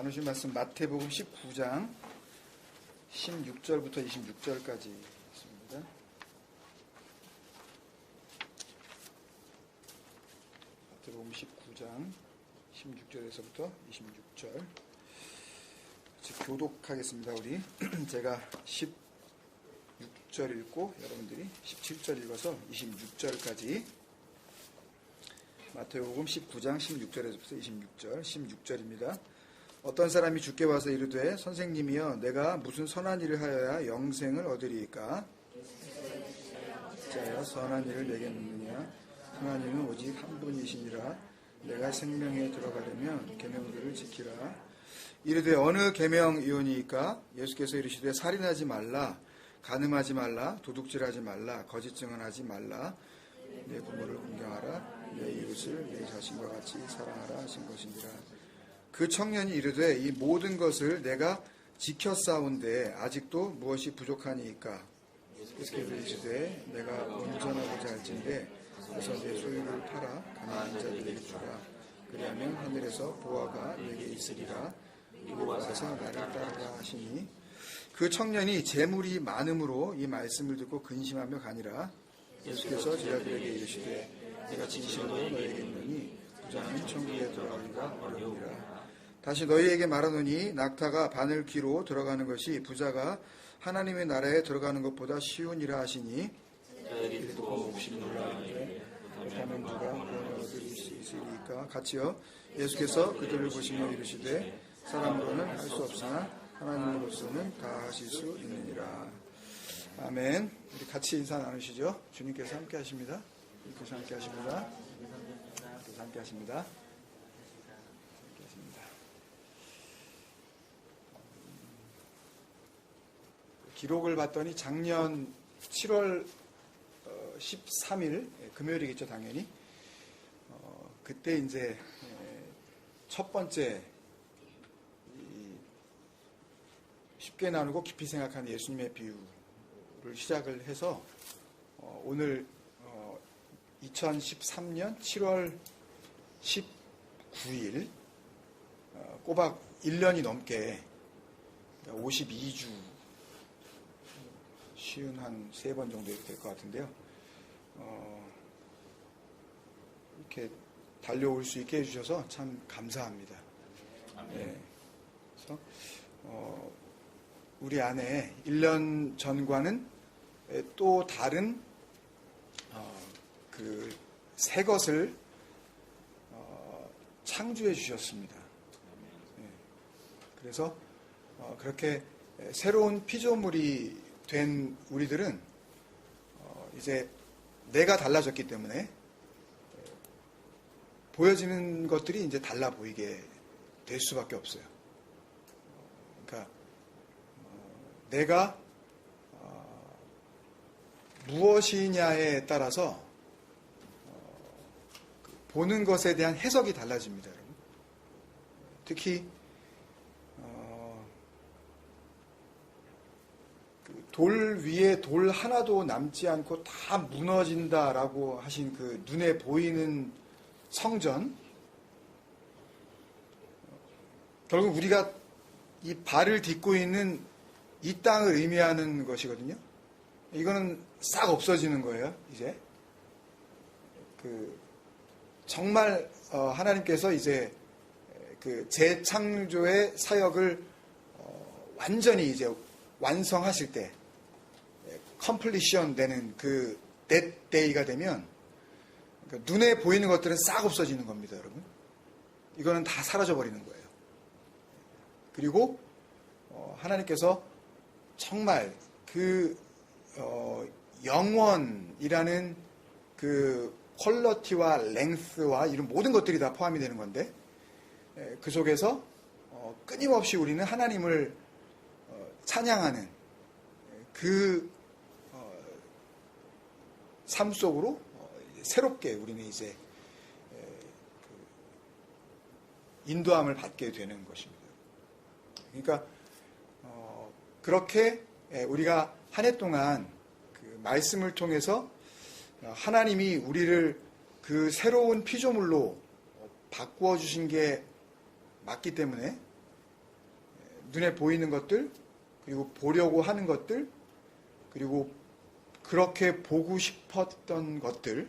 나누신 말씀 마태복음 19장 16절부터 26절까지 있습니다. 마태복음 19장 16절에서부터 26절 같이 교독하겠습니다. 우리 제가 16절 읽고 여러분들이 17절 읽어서 26절까지 마태복음 19장 16절에서부터 26절 16절입니다. 어떤 사람이 주께 와서 이르되 선생님이여 내가 무슨 선한 일을 하여야 영생을 얻으리이까? 자여 선한 일을 내게 묻느냐? 선한 이는 오직 한 분이시니라. 내가 생명에 들어가려면 계명들을 지키라. 이르되 어느 계명이오니이까? 예수께서 이르시되 살인하지 말라, 간음하지 말라, 도둑질하지 말라, 거짓 증언하지 말라, 내 부모를 공경하라, 내 이웃을 내 자신과 같이 사랑하라 하신 것이니라. 그 청년이 이르되 이 모든 것을 내가 지켰사온데 아직도 무엇이 부족하니이까? 예수께서 이르시되 내가 온전하고자 할진대 가서 내 소유를 팔아 가난한 자들에게 주라. 그리하면 하늘에서 보화가 내게 있으리라. 이고 와서 나를 따르라 하시니 그 청년이 재물이 많음으로 이 말씀을 듣고 근심하며 가니라. 예수께서 제자들에게 이르시되 내가 진실로 너희에게 이르노니 부자는 천국에 들어가기가 어려우니라. 다시 너희에게 말하노니 낙타가 바늘 귀로 들어가는 것이 부자가 하나님의 나라에 들어가는 것보다 쉬우니라 하시니 그들이 듣고 몹시 놀라는데 그렇다면 누가 구원을 얻을 수 있으리까? 같이요. 예수께서 그들을 보시며 이르시되 사람으로는 할 수 없으나 하나님으로서는 다 하실 수 있느니라. 아멘. 우리 같이 인사 나누시죠. 주님께서 함께 하십니다. 주님께서 함께 하십니다. 주님께서 함께 하십니다. 기록을 봤더니 작년 7월 13일 금요일이겠죠, 당연히. 그때 이제 첫 번째 쉽게 나누고 깊이 생각하는 예수님의 비유를 시작을 해서 오늘 2013년 7월 19일 꼬박 1년이 넘게 52주 쉬운 한 3번 정도 될 것 같은데요. 이렇게 달려올 수 있게 해주셔서 참 감사합니다. 네. 그래서 우리 안에 1년 전과는 또 다른 그 새 것을 창조해 주셨습니다. 네. 그래서 그렇게 새로운 피조물이 된 우리들은 이제 내가 달라졌기 때문에 보여지는 것들이 이제 달라 보이게 될 수밖에 없어요. 그러니까 내가 무엇이냐에 따라서 보는 것에 대한 해석이 달라집니다, 여러분. 특히 돌 위에 돌 하나도 남지 않고 다 무너진다라고 하신 그 눈에 보이는 성전, 결국 우리가 이 발을 딛고 있는 이 땅을 의미하는 것이거든요. 이거는 싹 없어지는 거예요, 이제. 정말 하나님께서 이제 그 재창조의 사역을 완전히 이제 완성하실 때 컴플리션 되는 그 that day가 되면 눈에 보이는 것들은 싹 없어지는 겁니다, 여러분. 이거는 다 사라져버리는 거예요. 그리고 하나님께서 정말 그 영원이라는 그 퀄러티와 랭스와 이런 모든 것들이 다 포함이 되는 건데 그 속에서 끊임없이 우리는 하나님을 찬양하는 그 삶 속으로 새롭게 우리는 이제 인도함을 받게 되는 것입니다. 그러니까 그렇게 우리가 한 해 동안 그 말씀을 통해서 하나님이 우리를 그 새로운 피조물로 바꾸어 주신 게 맞기 때문에 눈에 보이는 것들, 그리고 보려고 하는 것들, 그리고 그렇게 보고 싶었던 것들.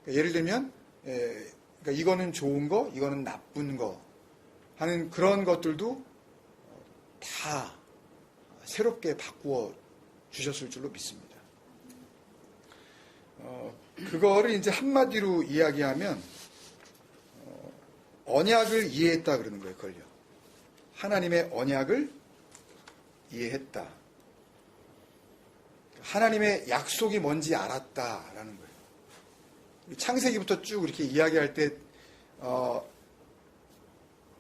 그러니까 예를 들면 그러니까 이거는 좋은 거, 이거는 나쁜 거 하는 그런 것들도 다 새롭게 바꾸어 주셨을 줄로 믿습니다. 그거를 이제 한마디로 이야기하면 언약을 이해했다 그러는 거예요. 그걸요. 하나님의 언약을 이해했다. 하나님의 약속이 뭔지 알았다라는 거예요. 창세기부터 쭉 이렇게 이야기할 때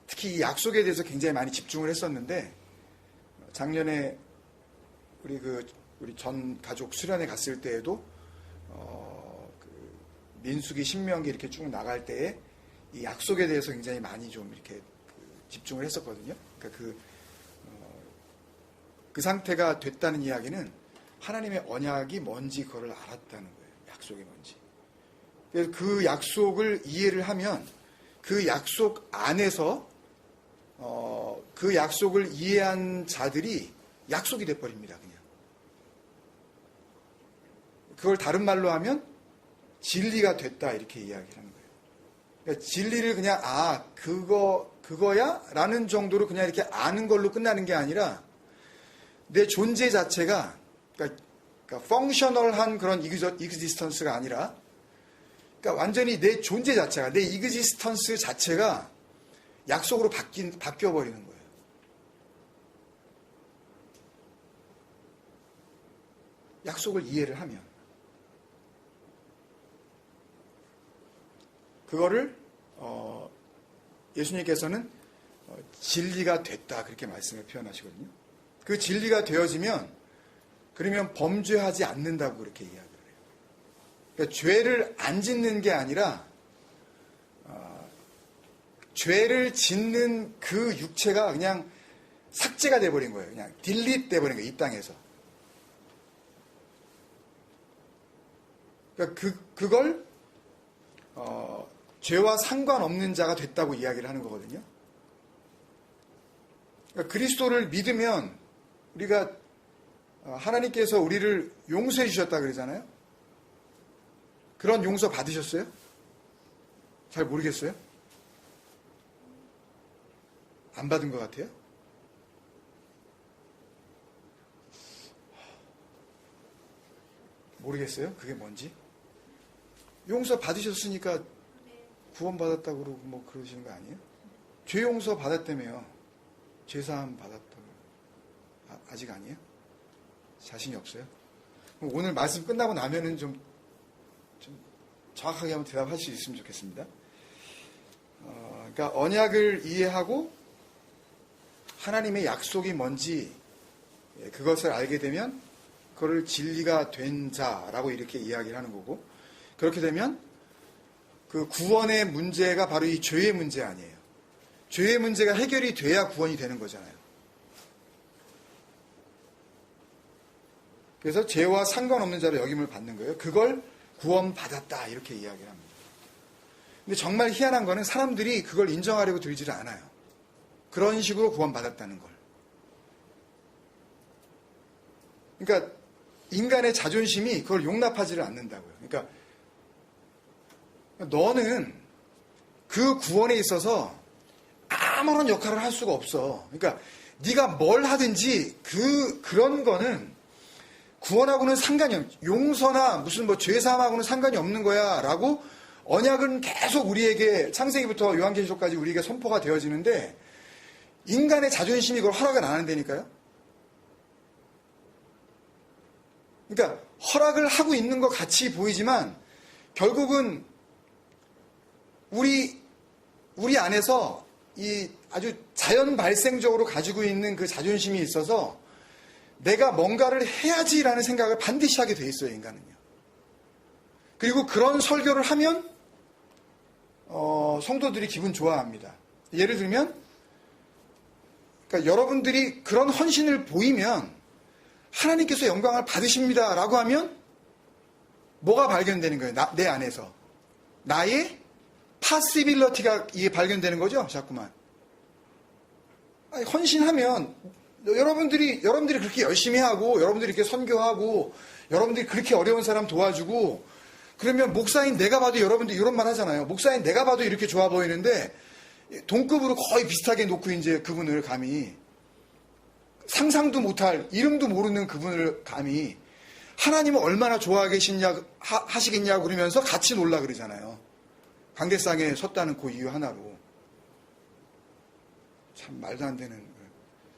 특히 이 약속에 대해서 굉장히 많이 집중을 했었는데 작년에 우리 전 가족 수련회 갔을 때에도 민수기, 신명기 이렇게 쭉 나갈 때에 이 약속에 대해서 굉장히 많이 좀 이렇게 집중을 했었거든요. 그러니까 그 상태가 됐다는 이야기는 하나님의 언약이 뭔지 그거를 알았다는 거예요. 약속이 뭔지. 그래서 그 약속을 이해를 하면 그 약속 안에서 그 약속을 이해한 자들이 약속이 돼버립니다. 그냥. 그걸 다른 말로 하면 진리가 됐다 이렇게 이야기를 하는 거예요. 그러니까 진리를 그냥 그거야? 라는 정도로 그냥 이렇게 아는 걸로 끝나는 게 아니라 내 존재 자체가 그러니까 펑셔널한 그런 이그지스턴스가 아니라 그러니까 완전히 내 존재 자체가 내 이그지스턴스 자체가 약속으로 바뀌어버리는 거예요. 약속을 이해를 하면 그거를 예수님께서는 진리가 됐다 그렇게 말씀을 표현하시거든요. 그 진리가 되어지면 그러면 범죄하지 않는다고 그렇게 이야기를 해요. 그러니까 죄를 안 짓는 게 아니라 죄를 짓는 그 육체가 그냥 삭제가 돼버린 거예요. 그냥 딜리트 돼버린 거예요. 이 땅에서. 그러니까 그걸 죄와 상관없는 자가 됐다고 이야기를 하는 거거든요. 그러니까 그리스도를 믿으면 우리가 하나님께서 우리를 용서해 주셨다 그러잖아요. 그런 용서 받으셨어요? 잘 모르겠어요? 안 받은 것 같아요? 모르겠어요? 그게 뭔지? 용서 받으셨으니까 구원받았다고 그러고 뭐 그러시는 거 아니에요? 죄 용서 받았다며요. 죄사함 받았다고. 아직 아니에요? 자신이 없어요? 오늘 말씀 끝나고 나면은 좀 정확하게 한번 대답할 수 있으면 좋겠습니다. 그러니까 언약을 이해하고 하나님의 약속이 뭔지 그것을 알게 되면 그거를 진리가 된 자라고 이렇게 이야기를 하는 거고 그렇게 되면 그 구원의 문제가 바로 이 죄의 문제 아니에요. 죄의 문제가 해결이 돼야 구원이 되는 거잖아요. 그래서 죄와 상관없는 자로 여김을 받는 거예요. 그걸 구원받았다 이렇게 이야기를 합니다. 근데 정말 희한한 거는 사람들이 그걸 인정하려고 들지를 않아요. 그런 식으로 구원받았다는 걸. 그러니까 인간의 자존심이 그걸 용납하지를 않는다고요. 그러니까 너는 그 구원에 있어서 아무런 역할을 할 수가 없어. 그러니까 네가 뭘 하든지 그런 거는 구원하고는 상관이 없, 용서나 무슨 뭐 죄사함하고는 상관이 없는 거야 라고 언약은 계속 우리에게 창세기부터 요한계시록까지 우리에게 선포가 되어지는데 인간의 자존심이 그걸 허락을 안 한다니까요. 그러니까 허락을 하고 있는 것 같이 보이지만 결국은 우리 안에서 이 아주 자연 발생적으로 가지고 있는 그 자존심이 있어서 내가 뭔가를 해야지라는 생각을 반드시 하게 돼 있어요, 인간은요. 그리고 그런 설교를 하면 성도들이 기분 좋아합니다. 예를 들면 그러니까 여러분들이 그런 헌신을 보이면 하나님께서 영광을 받으십니다라고 하면 뭐가 발견되는 거예요? 내 안에서. 나의 파시빌러티가 이게 발견되는 거죠? 자꾸만. 아니, 헌신하면 여러분들이 그렇게 열심히 하고 여러분들이 이렇게 선교하고 여러분들이 그렇게 어려운 사람 도와주고 그러면 목사인 내가 봐도 여러분들 이런 말 하잖아요. 목사인 내가 봐도 이렇게 좋아 보이는데 동급으로 거의 비슷하게 놓고 이제 그분을 감히 상상도 못할 이름도 모르는 그분을 감히 하나님은 얼마나 하시겠냐 그러면서 같이 놀라 그러잖아요. 강대상에 섰다는 그 이유 하나로. 참 말도 안 되는.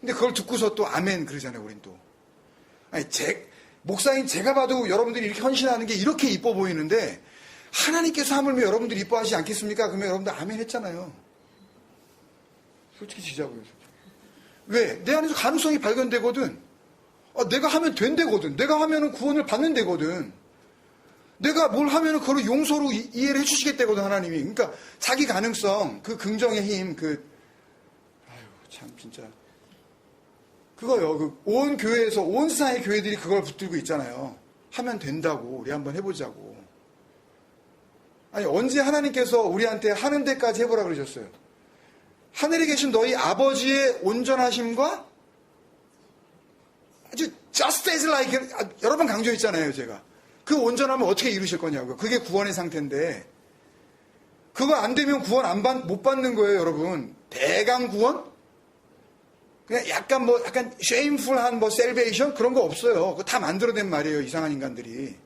근데 그걸 듣고서 또 아멘 그러잖아요. 우린 또. 아니 목사인 제가 봐도 여러분들이 이렇게 헌신하는 게 이렇게 이뻐 보이는데 하나님께서 하물며 여러분들이 이뻐하시지 않겠습니까? 그러면 여러분들 아멘 했잖아요. 솔직히 지자고요. 왜? 내 안에서 가능성이 발견되거든. 내가 하면 된대거든. 내가 하면은 구원을 받는 데거든. 내가 뭘 하면은 그걸 용서로 이해를 해주시겠다거든 하나님이. 그러니까 자기 가능성, 그 긍정의 힘, 참 진짜 그거요. 온 교회에서 온 세상의 교회들이 그걸 붙들고 있잖아요. 하면 된다고 우리 한번 해보자고. 아니 언제 하나님께서 우리한테 하는 데까지 해보라 그러셨어요. 하늘에 계신 너희 아버지의 온전하심과 아주 just as like 여러 번 강조했잖아요 제가. 그 온전함을 어떻게 이루실 거냐고요. 그게 구원의 상태인데 그거 안 되면 구원 못 받는 거예요 여러분. 대강 구원? 그냥 약간 쉐임풀한 셀베이션 그런 거 없어요. 그거 다 만들어낸 말이에요. 이상한 인간들이.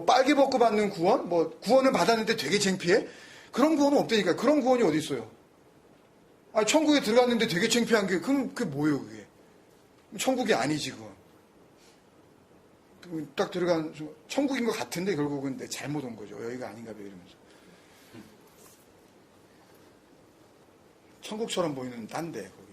빨개 벗고 받는 구원? 구원을 받았는데 되게 창피해? 그런 구원은 없다니까. 그런 구원이 어디 있어요? 천국에 들어갔는데 되게 창피한 게 그게 뭐예요 그게? 천국이 아니지 그건. 딱 들어간 천국인 것 같은데 결국은 잘못 온 거죠. 여기가 아닌가 봐요 이러면서. 천국처럼 보이는 딴데 거기.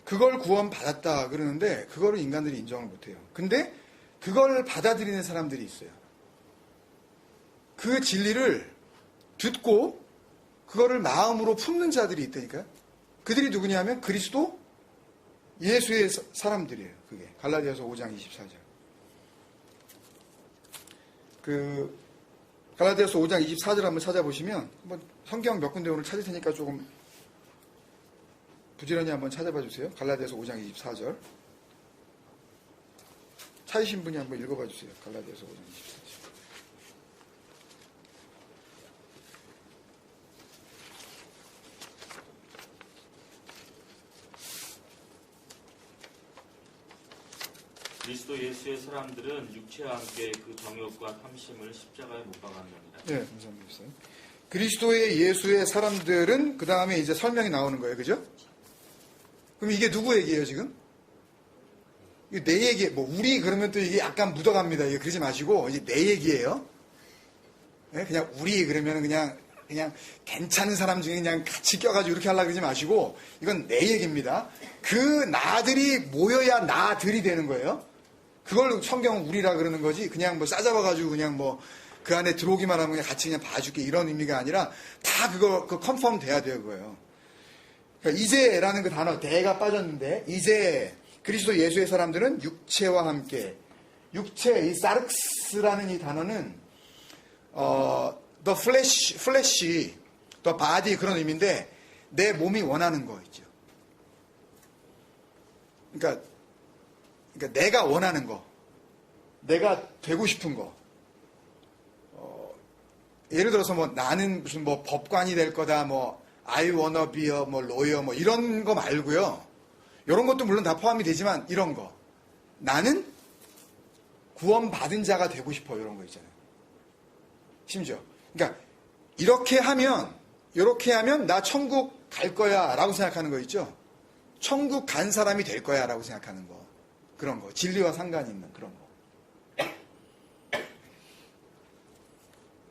그걸 구원받았다 그러는데 그거를 인간들이 인정을 못해요. 근데 그걸 받아들이는 사람들이 있어요. 그 진리를 듣고 그거를 마음으로 품는 자들이 있다니까요. 그들이 누구냐면 그리스도 예수의 사람들이에요. 그게 갈라디아서 5장 24절. 갈라디아서 5장 24절 한번 찾아보시면 성경 몇 군데 오늘 찾을 테니까 조금 부지런히 한번 찾아봐 주세요. 갈라디아서 5장 24절. 찾으신 분이 한번 읽어봐 주세요. 갈라디아서 5장 24절. 그리스도 예수의 사람들은 육체와 함께 그 정욕과 탐심을 십자가에 못 박았느니라. 네, 감사합니다. 그리스도의 예수의 사람들은 그 다음에 이제 설명이 나오는 거예요, 그죠? 그럼 이게 누구 얘기예요 지금? 이게 내 얘기, 우리 그러면 또 이게 약간 묻어갑니다. 이게 그러지 마시고 이제 내 얘기예요. 네? 그냥 우리 그러면 그냥 괜찮은 사람 중에 그냥 같이 껴가지고 이렇게 하려고 그러지 마시고 이건 내 얘기입니다. 그 나들이 모여야 나들이 되는 거예요. 그걸 성경은 우리라 그러는 거지 그냥 싸잡아가지고 그냥 그 안에 들어오기만 하면 그냥 같이 그냥 봐줄게 이런 의미가 아니라 다 그거 컨펌 돼야 돼요 그거예요. 그러니까 이제라는 그 단어 대가 빠졌는데 이제 그리스도 예수의 사람들은 육체와 함께 육체 이 사르크스라는 이 단어는 the flesh, the body 그런 의미인데 내 몸이 원하는 거 있죠. 그러니까 내가 원하는 거, 내가 되고 싶은 거. 예를 들어서 나는 무슨 법관이 될 거다, I wanna be a lawyer, 이런 거 말고요. 이런 것도 물론 다 포함이 되지만 이런 거. 나는 구원받은 자가 되고 싶어. 이런 거 있잖아요. 심지어. 그러니까 이렇게 하면 나 천국 갈 거야 라고 생각하는 거 있죠. 천국 간 사람이 될 거야 라고 생각하는 거. 그런 거. 진리와 상관이 있는 그런 거.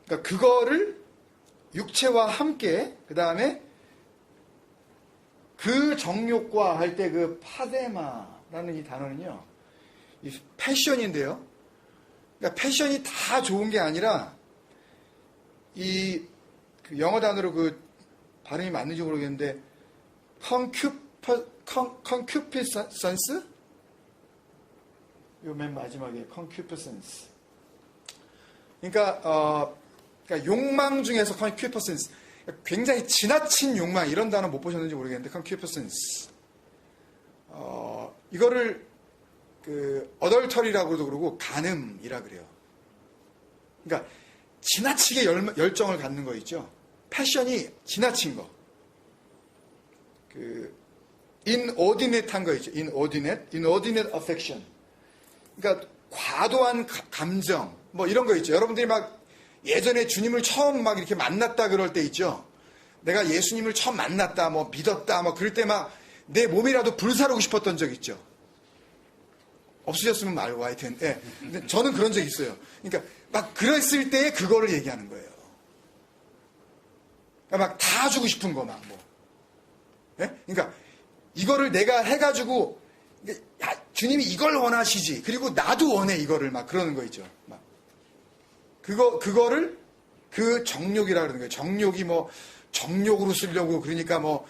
그러니까 그거를 육체와 함께 그 다음에 그 정욕과 할 때 그 파데마라는 이 단어는요. 이 패션인데요. 그러니까 패션이 다 좋은 게 아니라 그 영어 단어로 그 발음이 맞는지 모르겠는데 concupiscence? 요 맨 마지막에 concupiscence. 그러니까 욕망 중에서 concupiscence. 굉장히 지나친 욕망, 이런 단어 못 보셨는지 모르겠는데, concupiscence. 이거를 어덜터리라고도 그러고 간음이라 그래요. 그러니까 지나치게 열정을 갖는 거 있죠. 패션이 지나친 거. inordinate한 거 있죠. inordinate affection. 그러니까 과도한 감정, 뭐 이런 거 있죠. 여러분들이 막 예전에 주님을 처음 막 이렇게 만났다 그럴 때 있죠. 내가 예수님을 처음 만났다, 뭐 믿었다, 뭐 그럴 때 막 내 몸이라도 불사르고 싶었던 적 있죠. 없으셨으면 말고 하여튼. 예. 근데 저는 그런 적 있어요. 그러니까 막 그랬을 때에 그거를 얘기하는 거예요. 그러니까 막 다 주고 싶은 거 막 뭐. 예? 그러니까 이거를 내가 해가지고 야, 주님이 이걸 원하시지. 그리고 나도 원해 이거를 막 그러는 거 있죠. 막 그거를 그 정욕이라 그러는 거예요. 정욕이 뭐 정욕으로 쓰려고 그러니까 뭐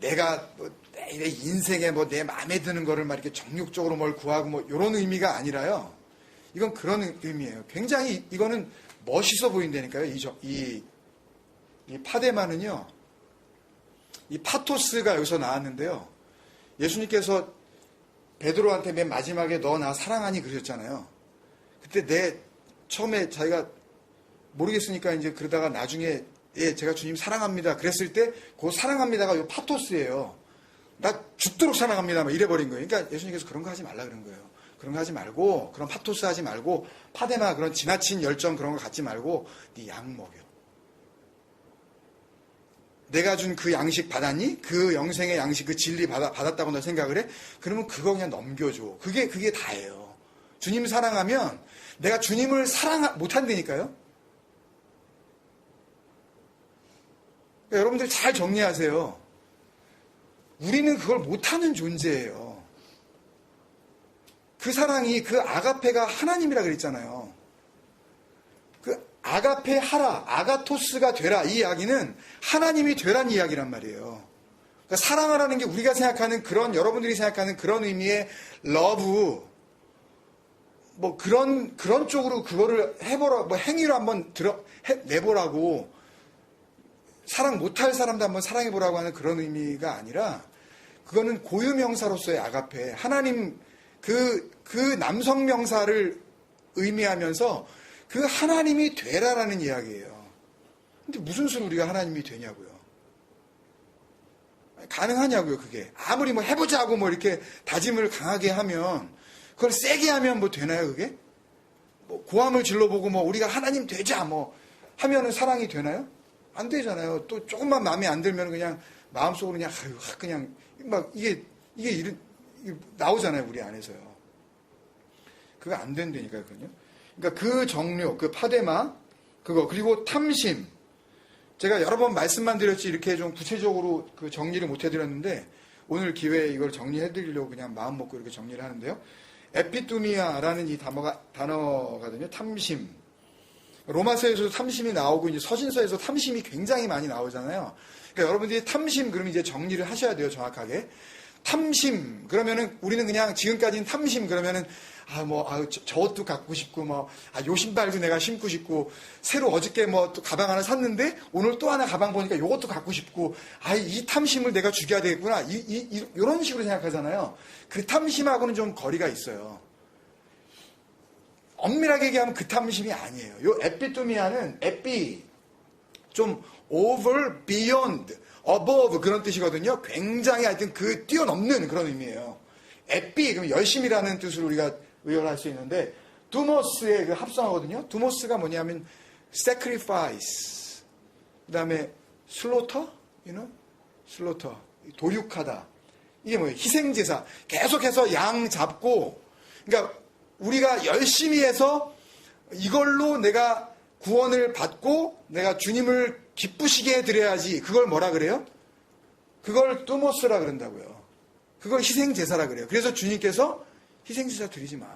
내가 뭐 내 인생에 뭐 내 마음에 드는 거를 막 이렇게 정욕적으로 뭘 구하고 뭐 이런 의미가 아니라요. 이건 그런 의미예요. 굉장히 이거는 멋있어 보인다니까요. 이 파데마는요. 이 파토스가 여기서 나왔는데요. 예수님께서 베드로한테 맨 마지막에 너 나 사랑하니 그러셨잖아요. 그때 처음에 자기가 모르겠으니까 이제 그러다가 나중에 예, 제가 주님 사랑합니다. 그랬을 때 그 사랑합니다가 요 파토스예요. 나 죽도록 사랑합니다. 막 이래버린 거예요. 그러니까 예수님께서 그런 거 하지 말라 그런 거예요. 그런 거 하지 말고 그런 파토스 하지 말고 파데마 그런 지나친 열정 그런 거 갖지 말고 네 양 먹여. 내가 준 그 양식 받았니? 그 영생의 양식, 그 진리 받았다고 너 생각을 해? 그러면 그거 그냥 넘겨줘. 그게 다예요. 주님 사랑하면 내가 주님을 사랑 못한다니까요. 그러니까 여러분들 잘 정리하세요. 우리는 그걸 못하는 존재예요. 그 사랑이 그 아가페가 하나님이라 그랬잖아요. 그 아가페 하라, 아가토스가 되라 이 이야기는 하나님이 되란 이야기란 말이에요. 그러니까 사랑하라는 게 우리가 생각하는 그런 여러분들이 생각하는 그런 의미의 러브 뭐 그런 쪽으로 그거를 해보라 뭐 행위로 한번 내보라고 사랑 못할 사람도 한번 사랑해보라고 하는 그런 의미가 아니라 그거는 고유명사로서의 아가페 하나님 그 남성 명사를 의미하면서 그 하나님이 되라라는 이야기예요. 근데 무슨 수로 우리가 하나님이 되냐고요. 가능하냐고요, 그게. 아무리 뭐 해보자고 뭐 이렇게 다짐을 강하게 하면, 그걸 세게 하면 뭐 되나요, 그게? 뭐 고함을 질러보고 뭐 우리가 하나님 되자 뭐 하면은 사랑이 되나요? 안 되잖아요. 또 조금만 마음에 안 들면 그냥 마음속으로 그냥, 그냥 막 이게 나오잖아요, 우리 안에서요. 그거 안 된다니까요, 그거요. 그러니까 그 정욕, 그 파데마, 그거, 그리고 탐심. 제가 여러 번 말씀만 드렸지 이렇게 좀 구체적으로 그 정리를 못 해드렸는데 오늘 기회에 이걸 정리해드리려고 그냥 마음 먹고 이렇게 정리를 하는데요. 에피투미아라는 이 단어거든요. 탐심. 로마서에서도 탐심이 나오고 이제 서신서에서 탐심이 굉장히 많이 나오잖아요. 그러니까 여러분들이 탐심 그러면 이제 정리를 하셔야 돼요, 정확하게. 탐심 그러면은 우리는 그냥 지금까지는 탐심 그러면은 저 옷도 갖고 싶고 요 신발도 내가 신고 싶고 새로 어저께 또 가방 하나 샀는데 오늘 또 하나 가방 보니까 요것도 갖고 싶고 이 탐심을 내가 죽여야 되겠구나 이런 식으로 생각하잖아요. 그 탐심하고는 좀 거리가 있어요. 엄밀하게 얘기하면 그 탐심이 아니에요. 요 에피토미아는 좀 over, beyond, above 그런 뜻이거든요. 굉장히 하여튼 그 뛰어넘는 그런 의미예요. 그럼 열심이라는 뜻으로 우리가 의역할 수 있는데 두모스의 그 합성어거든요. 두모스가 뭐냐면 sacrifice 그 다음에 slaughter, slaughter 도륙하다. 이게 뭐예요? 희생제사. 계속해서 양 잡고 그러니까 우리가 열심히 해서 이걸로 내가 구원을 받고 내가 주님을 기쁘시게 해드려야지. 그걸 뭐라 그래요? 그걸 두모스라 그런다고요. 그걸 희생제사라 그래요. 그래서 주님께서 희생제사 드리지 마.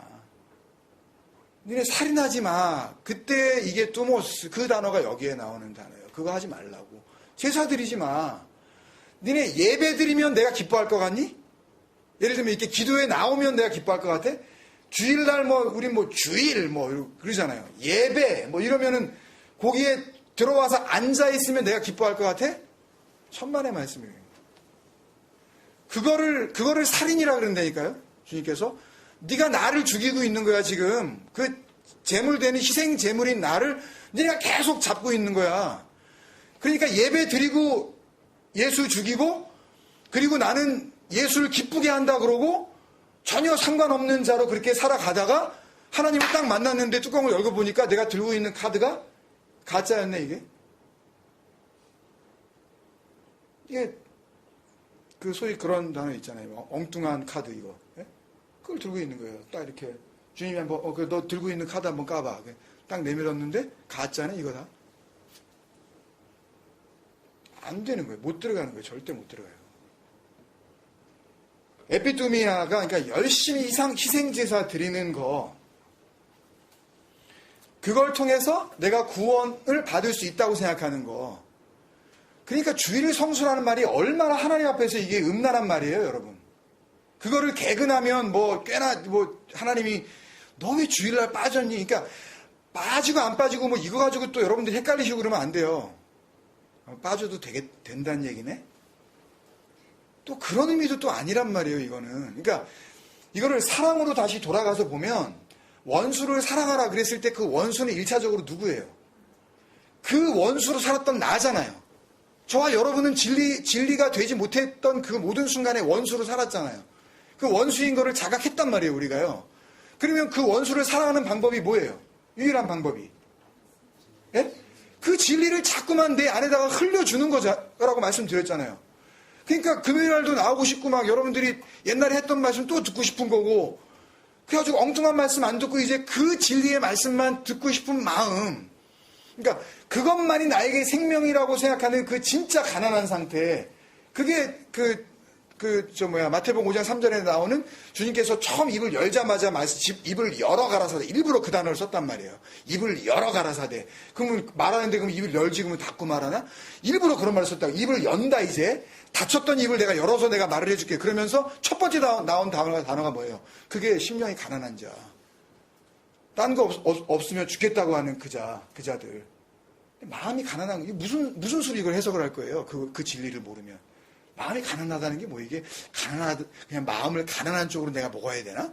니네 살인하지 마. 그때 이게 두모스 그 단어가 여기에 나오는 단어예요. 그거 하지 말라고. 제사 드리지 마. 니네 예배 드리면 내가 기뻐할 것 같니? 예를 들면 이렇게 기도에 나오면 내가 기뻐할 것 같아? 주일날 우리 주일 그러잖아요. 예배 이러면은 거기에 들어와서 앉아있으면 내가 기뻐할 것 같아? 천만의 말씀이에요. 그거를 살인이라 그런다니까요. 주님께서. 네가 나를 죽이고 있는 거야 지금. 그 제물되는 희생 제물인 나를 네가 계속 잡고 있는 거야. 그러니까 예배 드리고 예수 죽이고 그리고 나는 예수를 기쁘게 한다 그러고 전혀 상관없는 자로 그렇게 살아가다가 하나님을 딱 만났는데 뚜껑을 열고 보니까 내가 들고 있는 카드가 가짜였네 이게. 이게 그 소위 그런 단어 있잖아요. 엉뚱한 카드 이거. 예? 그걸 들고 있는 거예요. 딱 이렇게 주님이 한번 너 들고 있는 카드 한번 까봐. 딱 내밀었는데 가짜네 이거 다. 안 되는 거예요. 못 들어가는 거예요. 절대 못 들어가요. 에피두미아가 그러니까 열심히 희생제사 드리는 거 그걸 통해서 내가 구원을 받을 수 있다고 생각하는 거. 그러니까 주일을 성수라는 말이 얼마나 하나님 앞에서 이게 음란한 말이에요, 여러분. 그거를 개근하면 꽤나 하나님이 너 왜 주일날 빠졌니? 그러니까 빠지고 안 빠지고 이거 가지고 또 여러분들이 헷갈리시고 그러면 안 돼요. 빠져도 된다는 얘기네? 또 그런 의미도 또 아니란 말이에요, 이거는. 그러니까 이거를 사랑으로 다시 돌아가서 보면 원수를 사랑하라 그랬을 때 그 원수는 1차적으로 누구예요? 그 원수로 살았던 나잖아요. 저와 여러분은 진리가 되지 못했던 그 모든 순간에 원수로 살았잖아요. 그 원수인 거를 자각했단 말이에요, 우리가요. 그러면 그 원수를 사랑하는 방법이 뭐예요? 유일한 방법이. 예? 그 진리를 자꾸만 내 안에다가 흘려주는 거라고 말씀드렸잖아요. 그러니까 금요일날도 나오고 싶고 여러분들이 옛날에 했던 말씀 또 듣고 싶은 거고 그래가지고 엉뚱한 말씀 안 듣고 이제 그 진리의 말씀만 듣고 싶은 마음. 그러니까 그것만이 나에게 생명이라고 생각하는 그 진짜 가난한 상태. 그게 마태복음 5장 3절에 나오는 주님께서 처음 입을 열자마자 입을 열어 가라사대. 일부러 그 단어를 썼단 말이에요. 입을 열어 가라사대. 그러면 말하는데 그럼 입을 열지 그러면 닫고 말하나? 일부러 그런 말을 썼다고. 입을 연다 이제. 닫혔던 입을 내가 열어서 내가 말을 해줄게. 그러면서 첫 번째 나온 단어가 뭐예요? 그게 심령이 가난한 자. 딴 거 없으면 죽겠다고 하는 그자들. 마음이 가난한 게 무슨 수로 이걸 해석을 할 거예요? 그 진리를 모르면. 마음이 가난하다는 게 이게 그냥 마음을 가난한 쪽으로 내가 먹어야 되나?